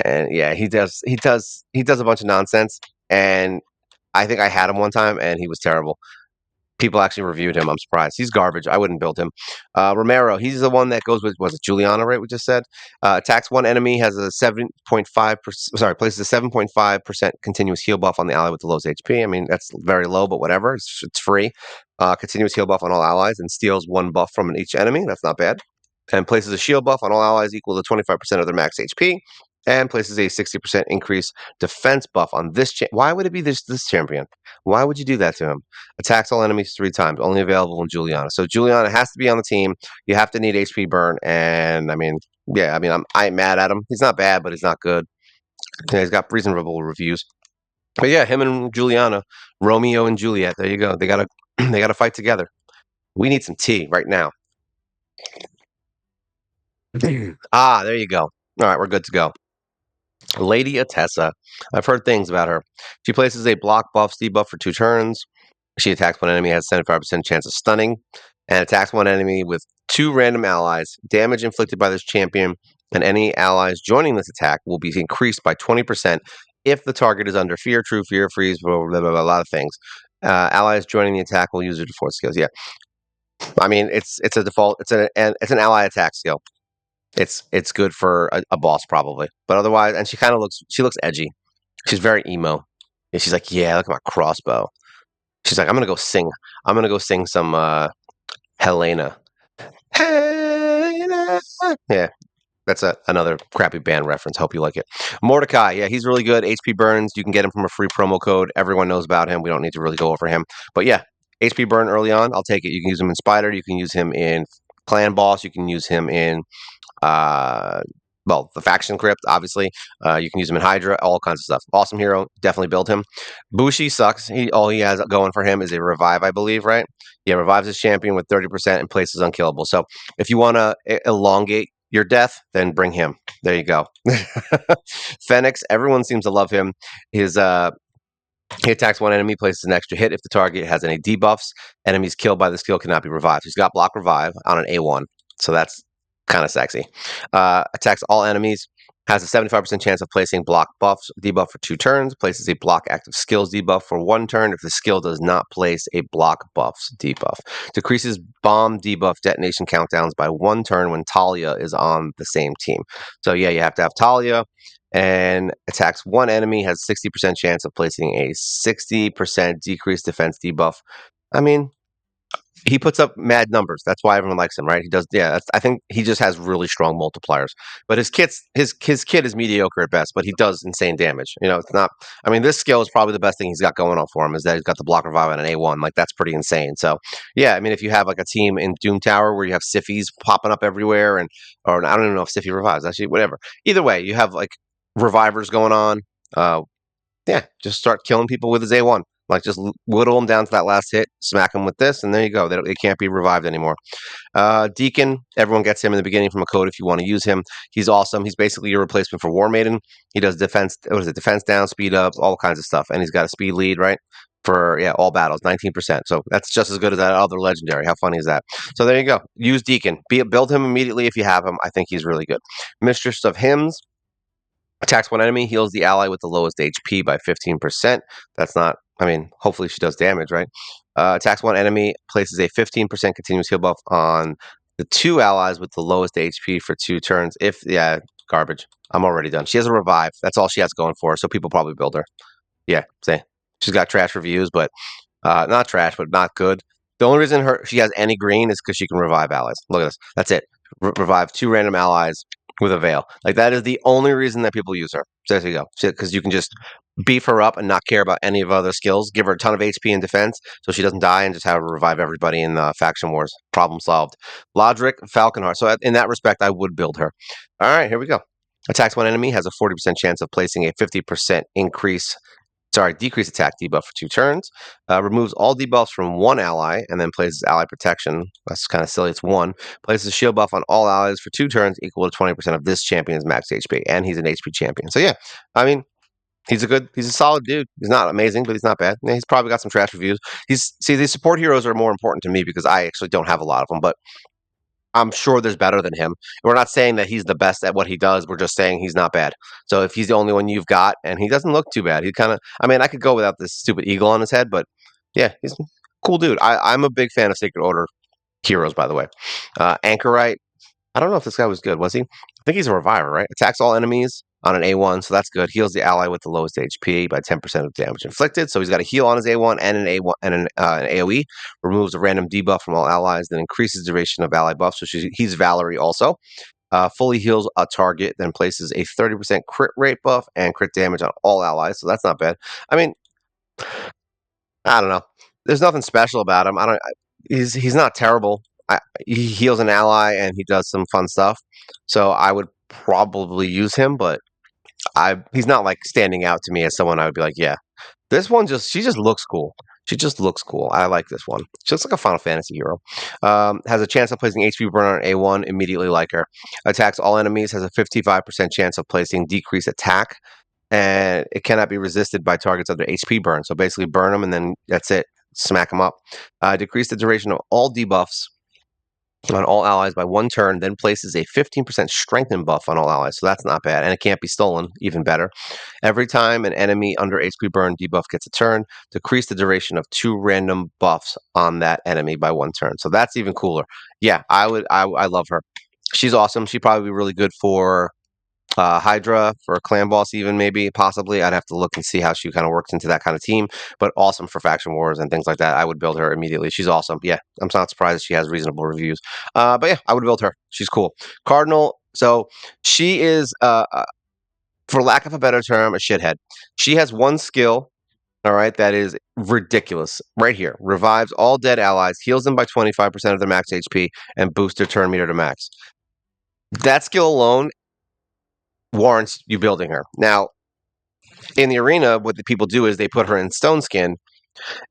And yeah, he does a bunch of nonsense. And I think I had him one time and he was terrible. People actually reviewed him. I'm surprised. He's garbage. I wouldn't build him. Romero, he's the one that goes with, was it Juliana, right? We just said. Attacks one enemy, has a 7.5%, sorry, places a 7.5% continuous heal buff on the ally with the lowest HP. I mean, that's very low, but whatever. It's free. Continuous heal buff on all allies and steals 1 buff from each enemy. That's not bad. And places a shield buff on all allies equal to 25% of their max HP, and places a 60% increase defense buff on this. Why would it be this champion? Why would you do that to him? Attacks all enemies 3 times. Only available in Juliana. So Juliana has to be on the team. You have to need HP burn, and I mean, yeah, I mean, I'm mad at him. He's not bad, but he's not good. Yeah, he's got reasonable reviews. But yeah, him and Juliana, Romeo and Juliet. There you go. They gotta they gotta fight together. We need some tea right now. There you go. All right, we're good to go. Lady Atessa. I've heard things about her. She places a block buff debuff for 2 turns. She attacks one enemy, has a 75% chance of stunning, and attacks one enemy with 2 random allies. Damage inflicted by this champion and any allies joining this attack will be increased by 20% if the target is under fear, true fear, freeze, blah, blah, blah, blah, a lot of things. Allies joining the attack will use their default skills. Yeah, I mean it's a default. It's an ally attack skill. It's good for a boss probably, but otherwise, and she looks edgy. She's very emo. And she's like, yeah, look at my crossbow. She's like, I'm gonna go sing. I'm gonna go sing some Helena. Helena. Yeah, that's another crappy band reference. Hope you like it. Mordecai, yeah, he's really good. HP burns. You can get him from a free promo code. Everyone knows about him. We don't need to really go over him. But yeah, HP burn early on. I'll take it. You can use him in Spider. You can use him in Clan Boss. You can use him in uh, well, the faction crypt, obviously. You can use him in Hydra, all kinds of stuff. Awesome hero, definitely build him. Bushi sucks. All he has going for him is a revive, I believe, right? Yeah, revives his champion with 30% and places unkillable. So if you want to elongate your death, then bring him. There you go. Phoenix, everyone seems to love him. His he attacks one enemy, places an extra hit if the target has any debuffs. Enemies killed by the skill cannot be revived. He's got block revive on an A1, so that's kind of sexy. Attacks all enemies. Has a 75% chance of placing block buffs debuff for 2 turns. Places a block active skills debuff for 1 turn if the skill does not place a block buffs debuff. Decreases bomb debuff detonation countdowns by 1 turn when Talia is on the same team. So yeah, you have to have Talia and attacks one enemy, has 60% chance of placing a 60% decreased defense debuff. I mean, he puts up mad numbers. That's why everyone likes him, right? He does. Yeah, I think he just has really strong multipliers. But his kit is mediocre at best, but he does insane damage. It's not. I mean, this skill is probably the best thing he's got going on for him is that he's got the block revive and an A1. Like that's pretty insane. So yeah, I mean, if you have like a team in Doom Tower where you have Siffies popping up everywhere, or I don't even know if Siffy revives actually, whatever. Either way, you have like revivers going on. Uh, yeah, just start killing people with his A1. Like just whittle them down to that last hit, smack them with this, and there you go. They can't be revived anymore. Deacon, everyone gets him in the beginning from a code if you want to use him. He's awesome. He's basically your replacement for War Maiden. He does defense. What is it? Defense down, speed up, all kinds of stuff, and he's got a speed lead, right? For all battles, 19%. So that's just as good as that other legendary. How funny is that? So there you go. Use Deacon. Build him immediately if you have him. I think he's really good. Mistress of Hymns. Attacks one enemy, heals the ally with the lowest HP by 15%. That's not, I mean, hopefully she does damage, right? Attacks one enemy, places a 15% continuous heal buff on the 2 allies with the lowest HP for 2 turns. Yeah, garbage. I'm already done. She has a revive. That's all she has going for her, so people probably build her. Yeah, say. She's got trash reviews, but not trash, but not good. The only reason she has any green is because she can revive allies. Look at this. That's it. Revive 2 random allies with a veil. Like that is the only reason that people use her. So there you go. Because you can just beef her up and not care about any of her other skills. Give her a ton of HP and defense so she doesn't die, and just have her revive everybody in the faction wars. Problem solved. Lodric Falconheart. So in that respect, I would build her. All right, here we go. Attacks one enemy, has a 40% chance of placing a 50% decrease attack debuff for 2 turns. Removes all debuffs from one ally and then places ally protection. That's kind of silly. It's 1. Places a shield buff on all allies for 2 turns equal to 20% of this champion's max HP. And he's an HP champion. So yeah, I mean, he's a solid dude. He's not amazing, but he's not bad. Yeah, he's probably got some trash reviews. These support heroes are more important to me because I actually don't have a lot of them, but I'm sure there's better than him. We're not saying that he's the best at what he does. We're just saying he's not bad. So if he's the only one you've got, and he doesn't look too bad, he kind of. I mean, I could go without this stupid eagle on his head, but yeah, he's a cool dude. I'm a big fan of Sacred Order heroes, by the way. Anchorite. I don't know if this guy was good. Was he? I think he's a reviver, right? Attacks all enemies on an A1, so that's good. Heals the ally with the lowest HP by 10% of damage inflicted. So he's got a heal on his A1 and an A1 and an AOE. Removes a random debuff from all allies, then increases duration of ally buff. So he's Valerie also. Fully heals a target, then places a 30% crit rate buff and crit damage on all allies. So that's not bad. I mean, I don't know. There's nothing special about him. I don't. He's not terrible. He heals an ally and he does some fun stuff. So I would probably use him, but he's not like standing out to me as someone I would be like, yeah, this one she just looks cool. She just looks cool. I like this one. She looks like a Final Fantasy hero. Has a chance of placing HP burn on A1. Immediately like her. Attacks all enemies. Has a 55% chance of placing decreased attack. And it cannot be resisted by targets under HP burn. So basically burn them and then that's it. Smack them up. Decrease the duration of all debuffs on all allies by 1 turn, then places a 15% strengthen buff on all allies. So that's not bad. And it can't be stolen, even better. Every time an enemy under HP burn debuff gets a turn, decrease the duration of 2 random buffs on that enemy by 1 turn. So that's even cooler. Yeah, I love her. She's awesome. She'd probably be really good for Hydra, for a clan boss, even maybe, possibly. I'd have to look and see how she kind of works into that kind of team, but awesome for faction wars and things like that. I would build her immediately. She's awesome. Yeah, I'm not surprised she has reasonable reviews. But yeah, I would build her. She's cool. Cardinal. So she is, for lack of a better term, a shithead. She has one skill. All right, that is ridiculous. Right here, revives all dead allies, heals them by 25% of their max HP, and boosts their turn meter to max. That skill alone warrants you building her. Now, in the arena, what the people do is they put her in stone skin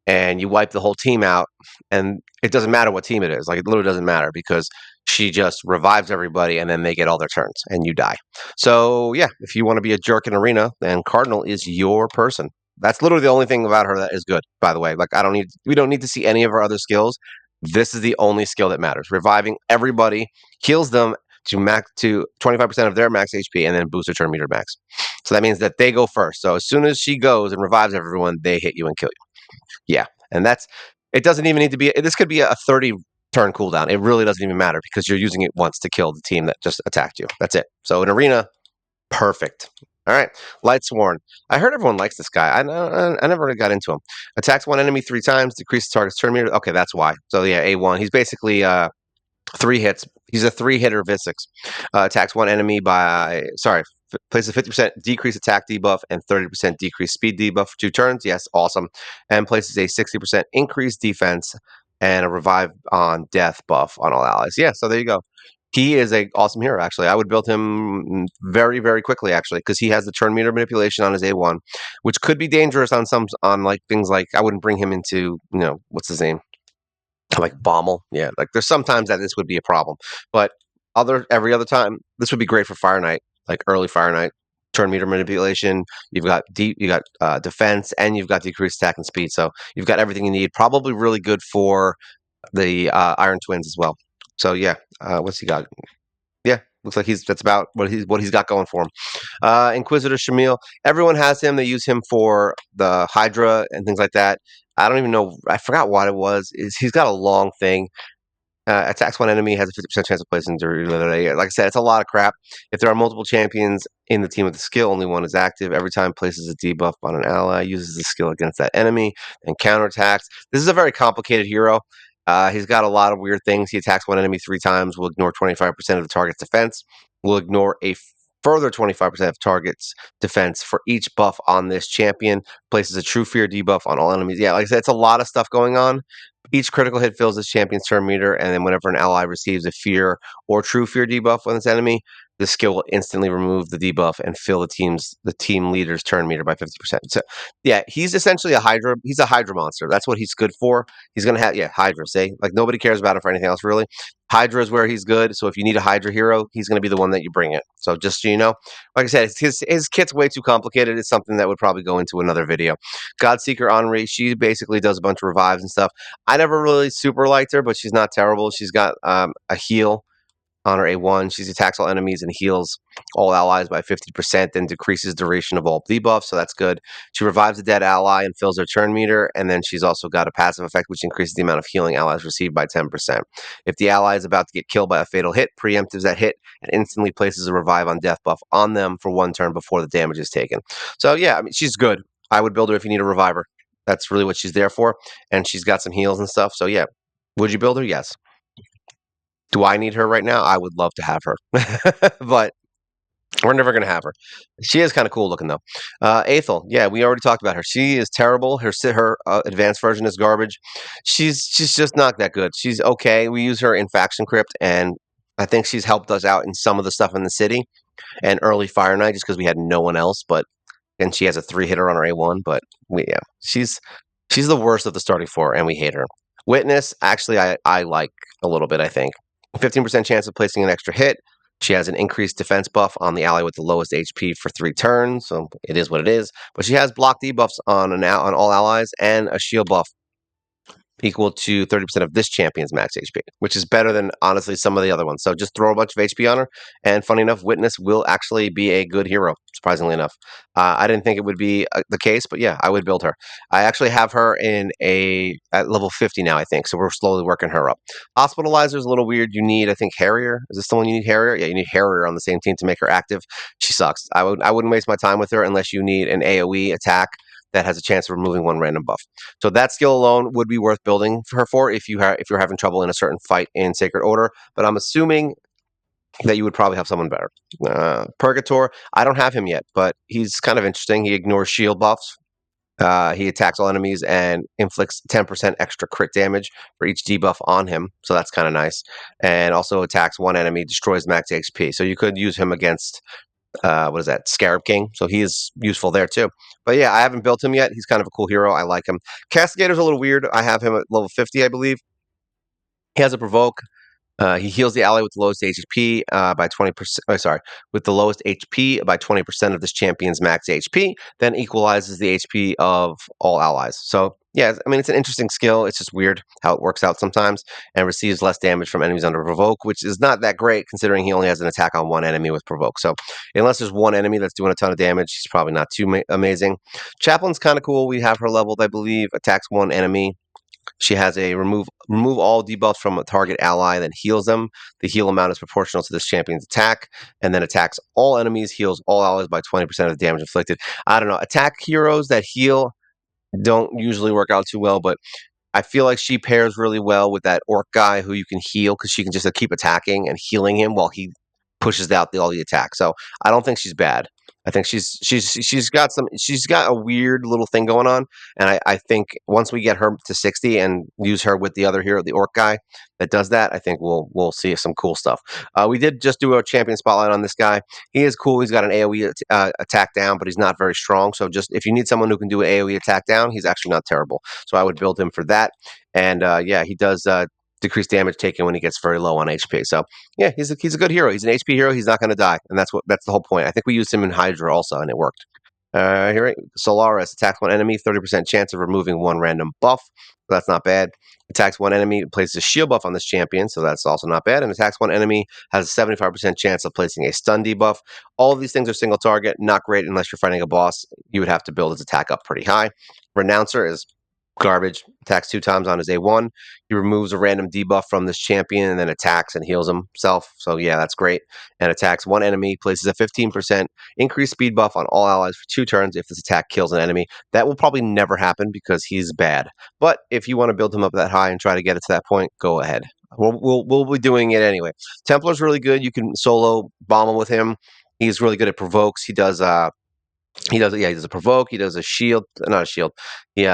and you wipe the whole team out. And it doesn't matter what team it is. Like, it literally doesn't matter because she just revives everybody and then they get all their turns and you die. So, yeah, if you want to be a jerk in arena, then Cardinal is your person. That's literally the only thing about her that is good, by the way. Like, we don't need to see any of her other skills. This is the only skill that matters. Reviving everybody heals them to 25% of their max HP and then boost their turn meter max. So that means that they go first. So as soon as she goes and revives everyone, they hit you and kill you. Yeah. And it doesn't even need to be, this could be a 30 turn cooldown. It really doesn't even matter because you're using it once to kill the team that just attacked you. That's it. So in arena, perfect. All right. Lightsworn. I heard everyone likes this guy. I never really got into him. Attacks one enemy 3 times, decreases target's turn meter. Okay, that's why. So yeah, A1. He's basically 3 hits. He's a 3-hitter Visix. Attacks one enemy places a 50% decrease attack debuff and 30% decrease speed debuff for 2 turns. Yes, awesome. And places a 60% increased defense and a revive on death buff on all allies. Yeah, so there you go. He is a awesome hero, actually. I would build him very, very quickly, actually, because he has the turn meter manipulation on his A1, which could be dangerous on like things like I wouldn't bring him into, what's his name? Like Bommel. Yeah, like there's sometimes that this would be a problem. But every other time, this would be great for Fire Knight, like early Fire Knight, turn meter manipulation. You got defense, and you've got decreased attack and speed. So you've got everything you need. Probably really good for the Iron Twins as well. So yeah, what's he got? Yeah, looks like that's about what he's got going for him. Inquisitor Shamil. Everyone has him. They use him for the Hydra and things like that. I don't even know. I forgot what it was. He's got a long thing. Attacks one enemy, has a 50% chance of placing. Like I said, it's a lot of crap. If there are multiple champions in the team with the skill, only one is active. Every time places a debuff on an ally, uses the skill against that enemy and counterattacks. This is a very complicated hero. He's got a lot of weird things. He attacks one enemy 3 times, will ignore 25% of the target's defense, will ignore a further 25% of target's defense for each buff on this champion, places a true fear debuff on all enemies. Yeah, like I said, it's a lot of stuff going on. Each critical hit fills this champion's turn meter, and then whenever an ally receives a fear or true fear debuff on this enemy, the skill will instantly remove the debuff and fill the team leader's turn meter by 50%. So, yeah, he's essentially a Hydra. He's a Hydra monster. That's what he's good for. He's gonna have Hydra. Say like nobody cares about him for anything else really. Hydra is where he's good. So if you need a Hydra hero, he's gonna be the one that you bring it. So just so you know, like I said, his kit's way too complicated. It's something that would probably go into another video. Godseeker Henri, she basically does a bunch of revives and stuff. I never really super liked her, but she's not terrible. She's got a heal on her A1. She attacks all enemies and heals all allies by 50%, then decreases duration of all debuffs, so that's good. She revives a dead ally and fills her turn meter, and then she's also got a passive effect which increases the amount of healing allies receive by 10%. If the ally is about to get killed by a fatal hit, preemptives that hit and instantly places a revive on death buff on them for 1 turn before the damage is taken. So yeah, I mean, she's good. I would build her if you need a reviver. That's really what she's there for, and she's got some heals and stuff, so yeah. Would you build her? Yes. Do I need her right now? I would love to have her, but we're never going to have her. She is kind of cool looking though. Aethel, yeah, we already talked about her. She is terrible. Her advanced version is garbage. She's just not that good. She's okay. We use her in Faction Crypt, and I think she's helped us out in some of the stuff in the city and early Fire Night just because we had no one else. And she has a 3-hitter on her A1. But yeah, She's the worst of the starting four, and we hate her. Witness, actually, I like a little bit, I think. 15% chance of placing an extra hit. She has an increased defense buff on the ally with the lowest HP for 3 turns, so it is what it is. But she has block debuffs on all allies and a shield buff equal to 30% of this champion's max HP, which is better than honestly some of the other ones. So just throw a bunch of HP on her, and funny enough, Witness will actually be a good hero. Surprisingly enough, I didn't think it would be the case, but yeah, I would build her. I actually have her at level 50 now, I think. So we're slowly working her up. Hospitalizer is a little weird. You need, I think, Harrier. Is this the one you need? Harrier? Yeah, you need Harrier on the same team to make her active. She sucks. I wouldn't waste my time with her unless you need an AOE attack that has a chance of removing one random buff. So that skill alone would be worth building her for if you're having trouble in a certain fight in Sacred Order. But I'm assuming that you would probably have someone better. Purgator, I don't have him yet, but he's kind of interesting. He ignores shield buffs. He attacks all enemies and inflicts 10% extra crit damage for each debuff on him. So that's kind of nice. And also attacks one enemy, destroys max HP. So you could use him against what is that? Scarab King. So he is useful there too. But yeah, I haven't built him yet. He's kind of a cool hero. I like him. Castigator's a little weird. I have him at level 50, I believe. He has a provoke. He heals the ally with the lowest HP by 20%. Oh, sorry, with the lowest HP by 20% of this champion's max HP, then equalizes the HP of all allies. So yeah, I mean it's an interesting skill. It's just weird how it works out sometimes, and receives less damage from enemies under provoke, which is not that great considering he only has an attack on one enemy with provoke. So unless there's one enemy that's doing a ton of damage, he's probably not too amazing. Chaplain's kind of cool. We have her leveled, I believe. Attacks one enemy. She has a remove all debuffs from a target ally, then heals them. The heal amount is proportional to this champion's attack, and then attacks all enemies, heals all allies by 20% of the damage inflicted. I don't know. Attack heroes that heal don't usually work out too well, but I feel like she pairs really well with that orc guy who you can heal because she can just keep attacking and healing him while he pushes out all the attack. So I don't think she's bad. I think she's got a weird little thing going on, and I think once we get her to 60 and use her with the other hero, the orc guy that does that, I think we'll see some cool stuff. We did just do a champion spotlight on this guy. He is cool. He's got an AOE attack down, but he's not very strong. So just if you need someone who can do an AOE attack down, he's actually not terrible. So I would build him for that. And yeah, he does decrease damage taken when he gets very low on HP. So yeah, he's a good hero. He's an HP hero. He's not going to die, and that's the whole point. I think we used him in Hydra also, and it worked. Here, Solaris attacks one enemy, 30% chance of removing one random buff. So that's not bad. Attacks one enemy, places a shield buff on this champion, so that's also not bad. And attacks one enemy, has a 75% chance of placing a stun debuff. All of these things are single target, not great unless you're fighting a boss. You would have to build his attack up pretty high. Renouncer is garbage. Attacks 2 times on his A1. He removes a random debuff from this champion and then attacks and heals himself. So yeah, that's great. And attacks one enemy, places a 15% increased speed buff on all allies for 2 turns if this attack kills an enemy. That will probably never happen because he's bad. But if you want to build him up that high and try to get it to that point, go ahead. We'll be doing it anyway. Templar's really good. You can solo bomb him with him. He's really good at provokes. He does a provoke. He does a shield, not a shield. He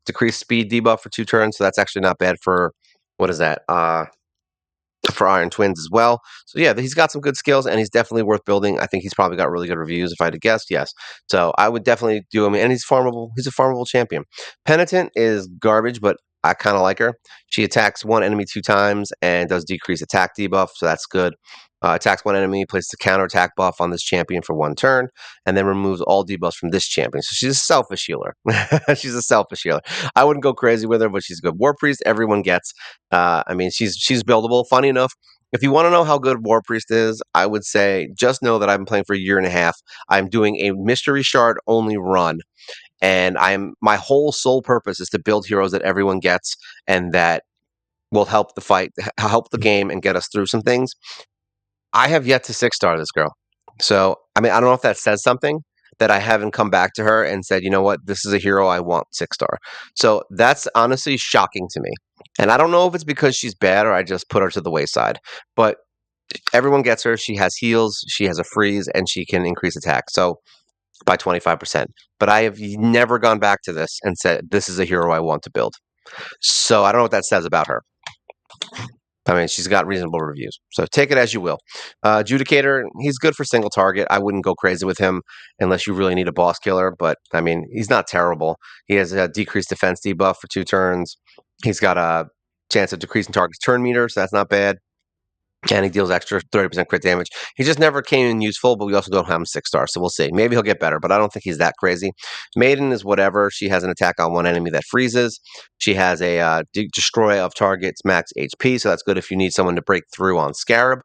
decreased speed debuff for 2 turns, so that's actually not bad for what is that? For Iron Twins as well. So yeah, he's got some good skills, and he's definitely worth building. I think he's probably got really good reviews. If I had to guess, yes. So I would definitely do him, and he's farmable. He's a farmable champion. Penitent is garbage, but I kind of like her. She attacks one enemy 2 times and does decrease attack debuff, so that's good. Attacks one enemy, places a counterattack buff on this champion for 1 turn, and then removes all debuffs from this champion. So she's a selfish healer. She's a selfish healer. I wouldn't go crazy with her, but she's a good. War Priest, everyone gets. I mean, she's buildable. Funny enough, if you want to know how good War Priest is, I would say just know that I've been playing for a year and a half. I'm doing a mystery shard only run, and my whole sole purpose is to build heroes that everyone gets and that will help the fight, help the game, and get us through some things. I have yet to 6-star this girl. So, I mean, I don't know if that says something that I haven't come back to her and said, you know what, this is a hero I want 6-star. So that's honestly shocking to me. And I don't know if it's because she's bad or I just put her to the wayside. But everyone gets her. She has heals, she has a freeze, and she can increase attack. So by 25%. But I have never gone back to this and said, this is a hero I want to build. So I don't know what that says about her. I mean, she's got reasonable reviews, so take it as you will. Adjudicator, he's good for single target. I wouldn't go crazy with him unless you really need a boss killer, but I mean, he's not terrible. He has a decreased defense debuff for 2 turns. He's got a chance of decreasing target's turn meter, so that's not bad. And he deals extra 30% crit damage. He just never came in useful, but we also don't have him 6 stars, so we'll see. Maybe he'll get better, but I don't think he's that crazy. Maiden is whatever. She has an attack on one enemy that freezes. She has a destroy of targets max HP, so that's good if you need someone to break through on Scarab.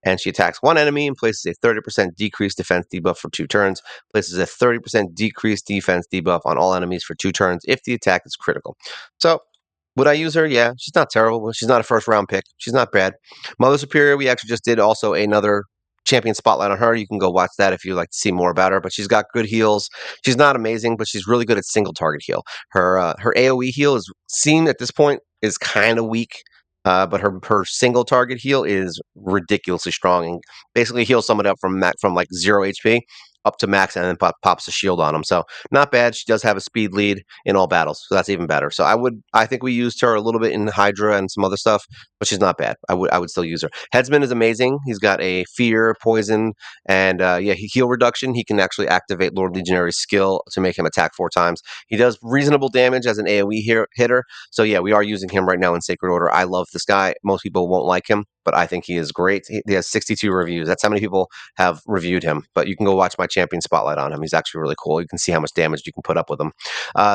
And she attacks one enemy and places a 30% decreased defense debuff for 2 turns. Places a 30% decreased defense debuff on all enemies for 2 turns if the attack is critical. So would I use her? Yeah, she's not terrible. She's not a first round pick. She's not bad. Mother Superior, we actually just did also another champion spotlight on her. You can go watch that if you'd like to see more about her. But she's got good heals. She's not amazing, but she's really good at single target heal. Her AOE heal is seen at this point is kind of weak. But her single target heal is ridiculously strong and basically heals someone up from like 0 HP up to max and then pops a shield on them. So not bad. She does have a speed lead in all battles, so that's even better. So I think we used her a little bit in Hydra and some other stuff, but she's not bad. I would still use her. Headsman is amazing. He's got a fear, poison, and heal reduction. He can actually activate Lord Legionary's skill to make him attack 4 times. He does reasonable damage as an AOE hitter. So yeah, we are using him right now in Sacred Order. I love this guy. Most people won't like him, but I think he is great. He has 62 reviews. That's how many people have reviewed him. But you can go watch my champion spotlight on him. He's actually really cool. You can see how much damage you can put up with him.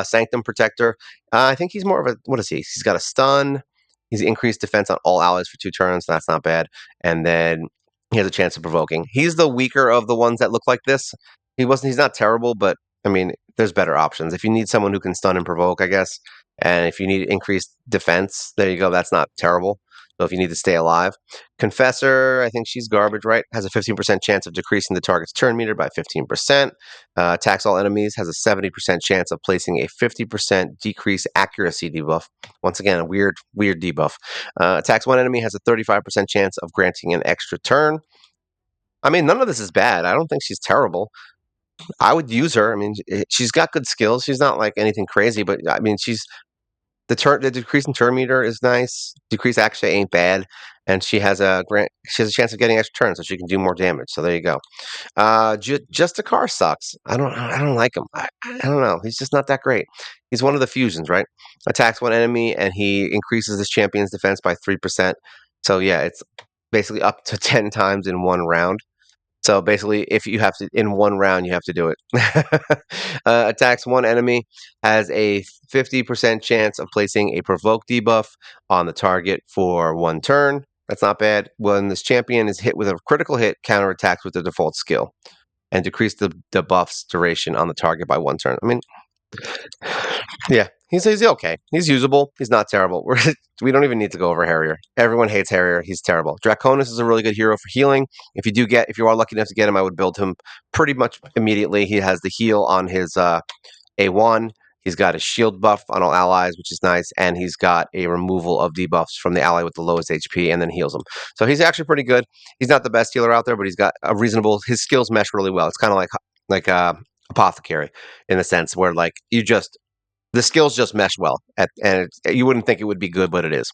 Sanctum Protector. I think he's more of a what is he? He's got a stun. He's increased defense on all allies for 2 turns. So that's not bad. And then he has a chance of provoking. He's the weaker of the ones that look like this. He's not terrible, but I mean, there's better options. If you need someone who can stun and provoke, I guess. And if you need increased defense, there you go. That's not terrible. So if you need to stay alive. Confessor, I think she's garbage, right? Has a 15% chance of decreasing the target's turn meter by 15%. Attacks all enemies, has a 70% chance of placing a 50% decrease accuracy debuff. Once again, a weird debuff. Attacks one enemy, has a 35% chance of granting an extra turn. I mean, none of this is bad. I don't think she's terrible. I would use her. I mean, she's got good skills. She's not like anything crazy, but I mean, the decrease in turn meter is nice. Decrease actually ain't bad, and she has a chance of getting extra turns, so she can do more damage. So there you go. Justicar sucks. I don't like him. I don't know. He's just not that great. He's one of the fusions, right? Attacks one enemy and he increases his champion's defense by 3%. So yeah, it's basically up to 10 times in one round. So basically, if you have to in one round, you have to do it. Attacks one enemy, has a 50% chance of placing a provoke debuff on the target for 1 turn. That's not bad. When this champion is hit with a critical hit, counterattacks with the default skill and decrease the buff's duration on the target by 1 turn. I mean, yeah, he's okay. He's usable. He's not terrible. We don't even need to go over Harrier. Everyone hates Harrier. He's terrible. Draconis is a really good hero for healing. If you are lucky enough to get him, I would build him pretty much immediately. He has the heal on his A1. He's got a shield buff on all allies, which is nice, and he's got a removal of debuffs from the ally with the lowest HP, and then heals them. So he's actually pretty good. He's not the best healer out there, but he's got a reasonable. His skills mesh really well. It's kind of like apothecary in a sense where like the skills just mesh well, you wouldn't think it would be good, but it is.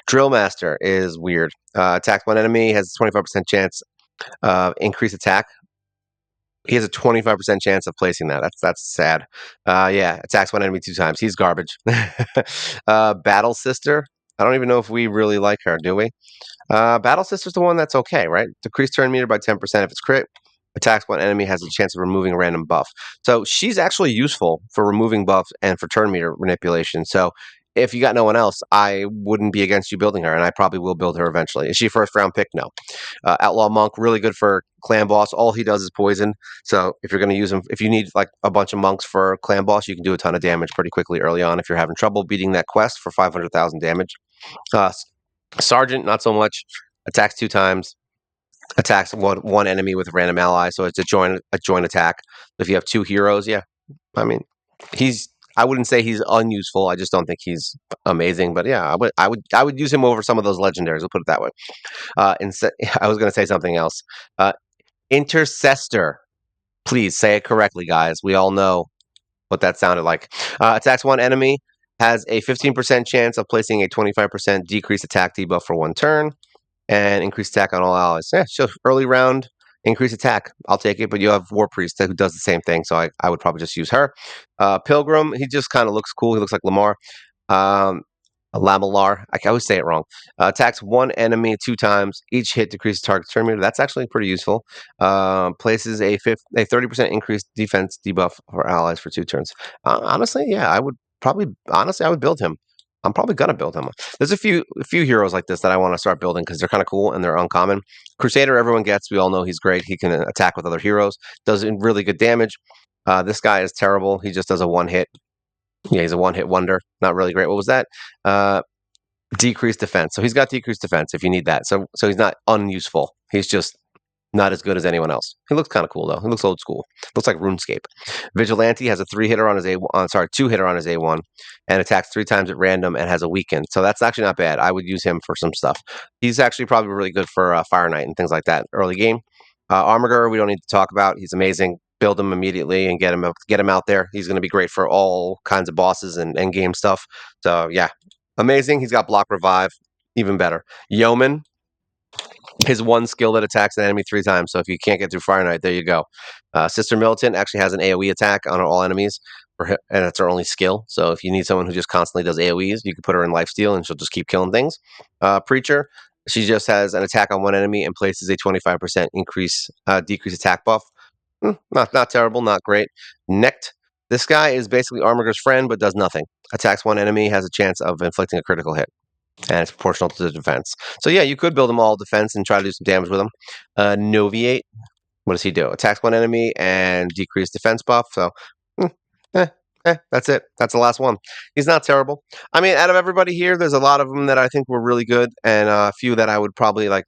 Drill Master is weird. Attacks one enemy, has a 25% chance of increased attack. He has a 25% chance of placing that. That's sad. Yeah, attacks one enemy 2 times. He's garbage. Battle Sister. I don't even know if we really like her, do we? Battle Sister's the one that's okay, right? Decrease turn meter by 10% if it's crit. Attacks one enemy, has a chance of removing a random buff. So she's actually useful for removing buffs and for turn meter manipulation. So if you got no one else, I wouldn't be against you building her, and I probably will build her eventually. Is she first round pick? No. Outlaw Monk, really good for clan boss. All he does is poison. So if you're going to use him, if you need like a bunch of monks for clan boss, you can do a ton of damage pretty quickly early on if you're having trouble beating that quest for 500,000 damage. Uh, Sergeant, not so much. Attacks 2 times. Attacks one enemy with a random ally, so it's a joint attack. If you have 2 heroes, yeah, I mean, he's. I wouldn't say he's unuseful. I just don't think he's amazing. But yeah, I would use him over some of those legendaries. We'll put it that way. I was going to say something else. Intercessor. Please say it correctly, guys. We all know what that sounded like. Attacks one enemy, has a 15% chance of placing a 25% decreased attack debuff for 1 turn, and increased attack on all allies. Yeah, so early round, increased attack. I'll take it, but you have War Priest who does the same thing, so I would probably just use her. Pilgrim, he just kind of looks cool. He looks like Lamar. Um, Lamalar, I always say it wrong. Attacks one enemy 2 times. Each hit decreases target turn meter. That's actually pretty useful. Places a 30% increased defense debuff for allies for 2 turns. Honestly, yeah, I would probably. Honestly, I would build him. I'm probably gonna build him. There's a few heroes like this that I want to start building because they're kind of cool and they're uncommon. Crusader, everyone gets. We all know he's great. He can attack with other heroes. Does really good damage. This guy is terrible. He just does a 1 hit. Yeah, he's a 1-hit wonder. Not really great. What was that? Uh, Decreased defense. So he's got decreased defense if you need that. So he's not unuseful. He's just not as good as anyone else. He looks kind of cool though. He looks old school. Looks like RuneScape. Vigilante has a 3-hitter on his sorry, 2-hitter on his A1, and attacks 3 times at random and has a weaken. So that's actually not bad. I would use him for some stuff. He's actually probably really good for Fire Knight and things like that early game. Armiger, we don't need to talk about. He's amazing. Build him immediately and get him out there. He's going to be great for all kinds of bosses and end game stuff. So yeah, amazing. He's got block revive, even better. Yeoman, his one skill that attacks an enemy 3 times. So if you can't get through Fire Knight, there you go. Sister Militant actually has an AoE attack on all enemies, and that's her only skill. So if you need someone who just constantly does AoEs, you can put her in lifesteal and she'll just keep killing things. Preacher, she just has an attack on one enemy and places a 25% decrease attack buff. Not terrible, not great. Necked, this guy is basically Armiger's friend, but does nothing. Attacks one enemy, has a chance of inflicting a critical hit, and it's proportional to the defense. So yeah, you could build them all defense and try to do some damage with them. Noviate, what does he do? Attacks one enemy and decrease defense buff. So, eh, that's it. That's the last one. He's not terrible. I mean, out of everybody here, there's a lot of them that I think were really good, and a few that I would probably like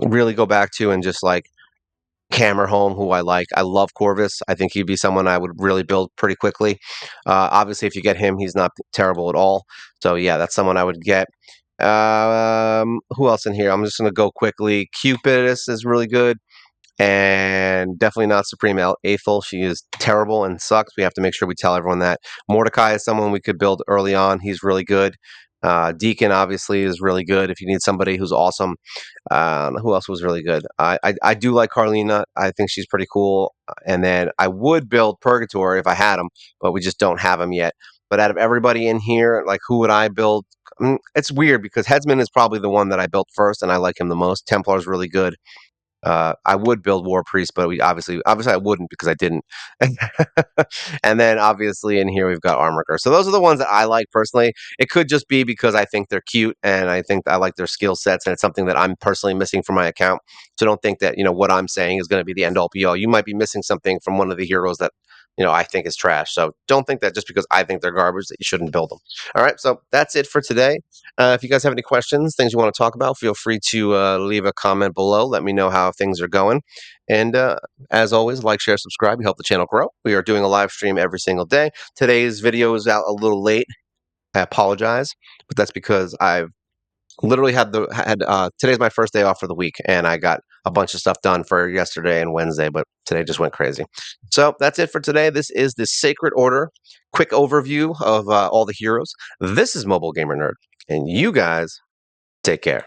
really go back to and just like hammer home who I like. I love Corvus. I think he'd be someone I would really build pretty quickly. Obviously, if you get him, he's not terrible at all. So yeah, that's someone I would get. Who else in here? I'm just going to go quickly. Cupidus is really good, and definitely not Supreme Aethel. She is terrible and sucks. We have to make sure we tell everyone that. Mordecai is someone we could build early on. He's really good. Deacon obviously is really good if you need somebody who's awesome. Who else was really good? I do like Carlina. I think she's pretty cool. And then I would build Purgatory if I had him, but we just don't have him yet. But out of everybody in here, like who would I build? It's weird because Headsman is probably the one that I built first, and I like him the most. Templar is really good. I would build War Priest, but we obviously I wouldn't because I didn't. And then obviously in here we've got Armiger. So those are the ones that I like personally. It could just be because I think they're cute and I think I like their skill sets, and it's something that I'm personally missing from my account. So don't think that what I'm saying is going to be the end all be all. You might be missing something from one of the heroes that I think is trash. So don't think that just because I think they're garbage that you shouldn't build them. All right, so that's it for today. If you guys have any questions, things you want to talk about, feel free to leave a comment below. Let me know how things are going. And as always, like, share, subscribe. You help the channel grow. We are doing a live stream every single day. Today's video is out a little late. I apologize, but that's because I've literally had today's my first day off for the week, and I got a bunch of stuff done for yesterday and Wednesday, but today just went crazy. So that's it for today. This is the Sacred Order quick overview of all the heroes. This is Mobile Gamer Nerd, and you guys take care.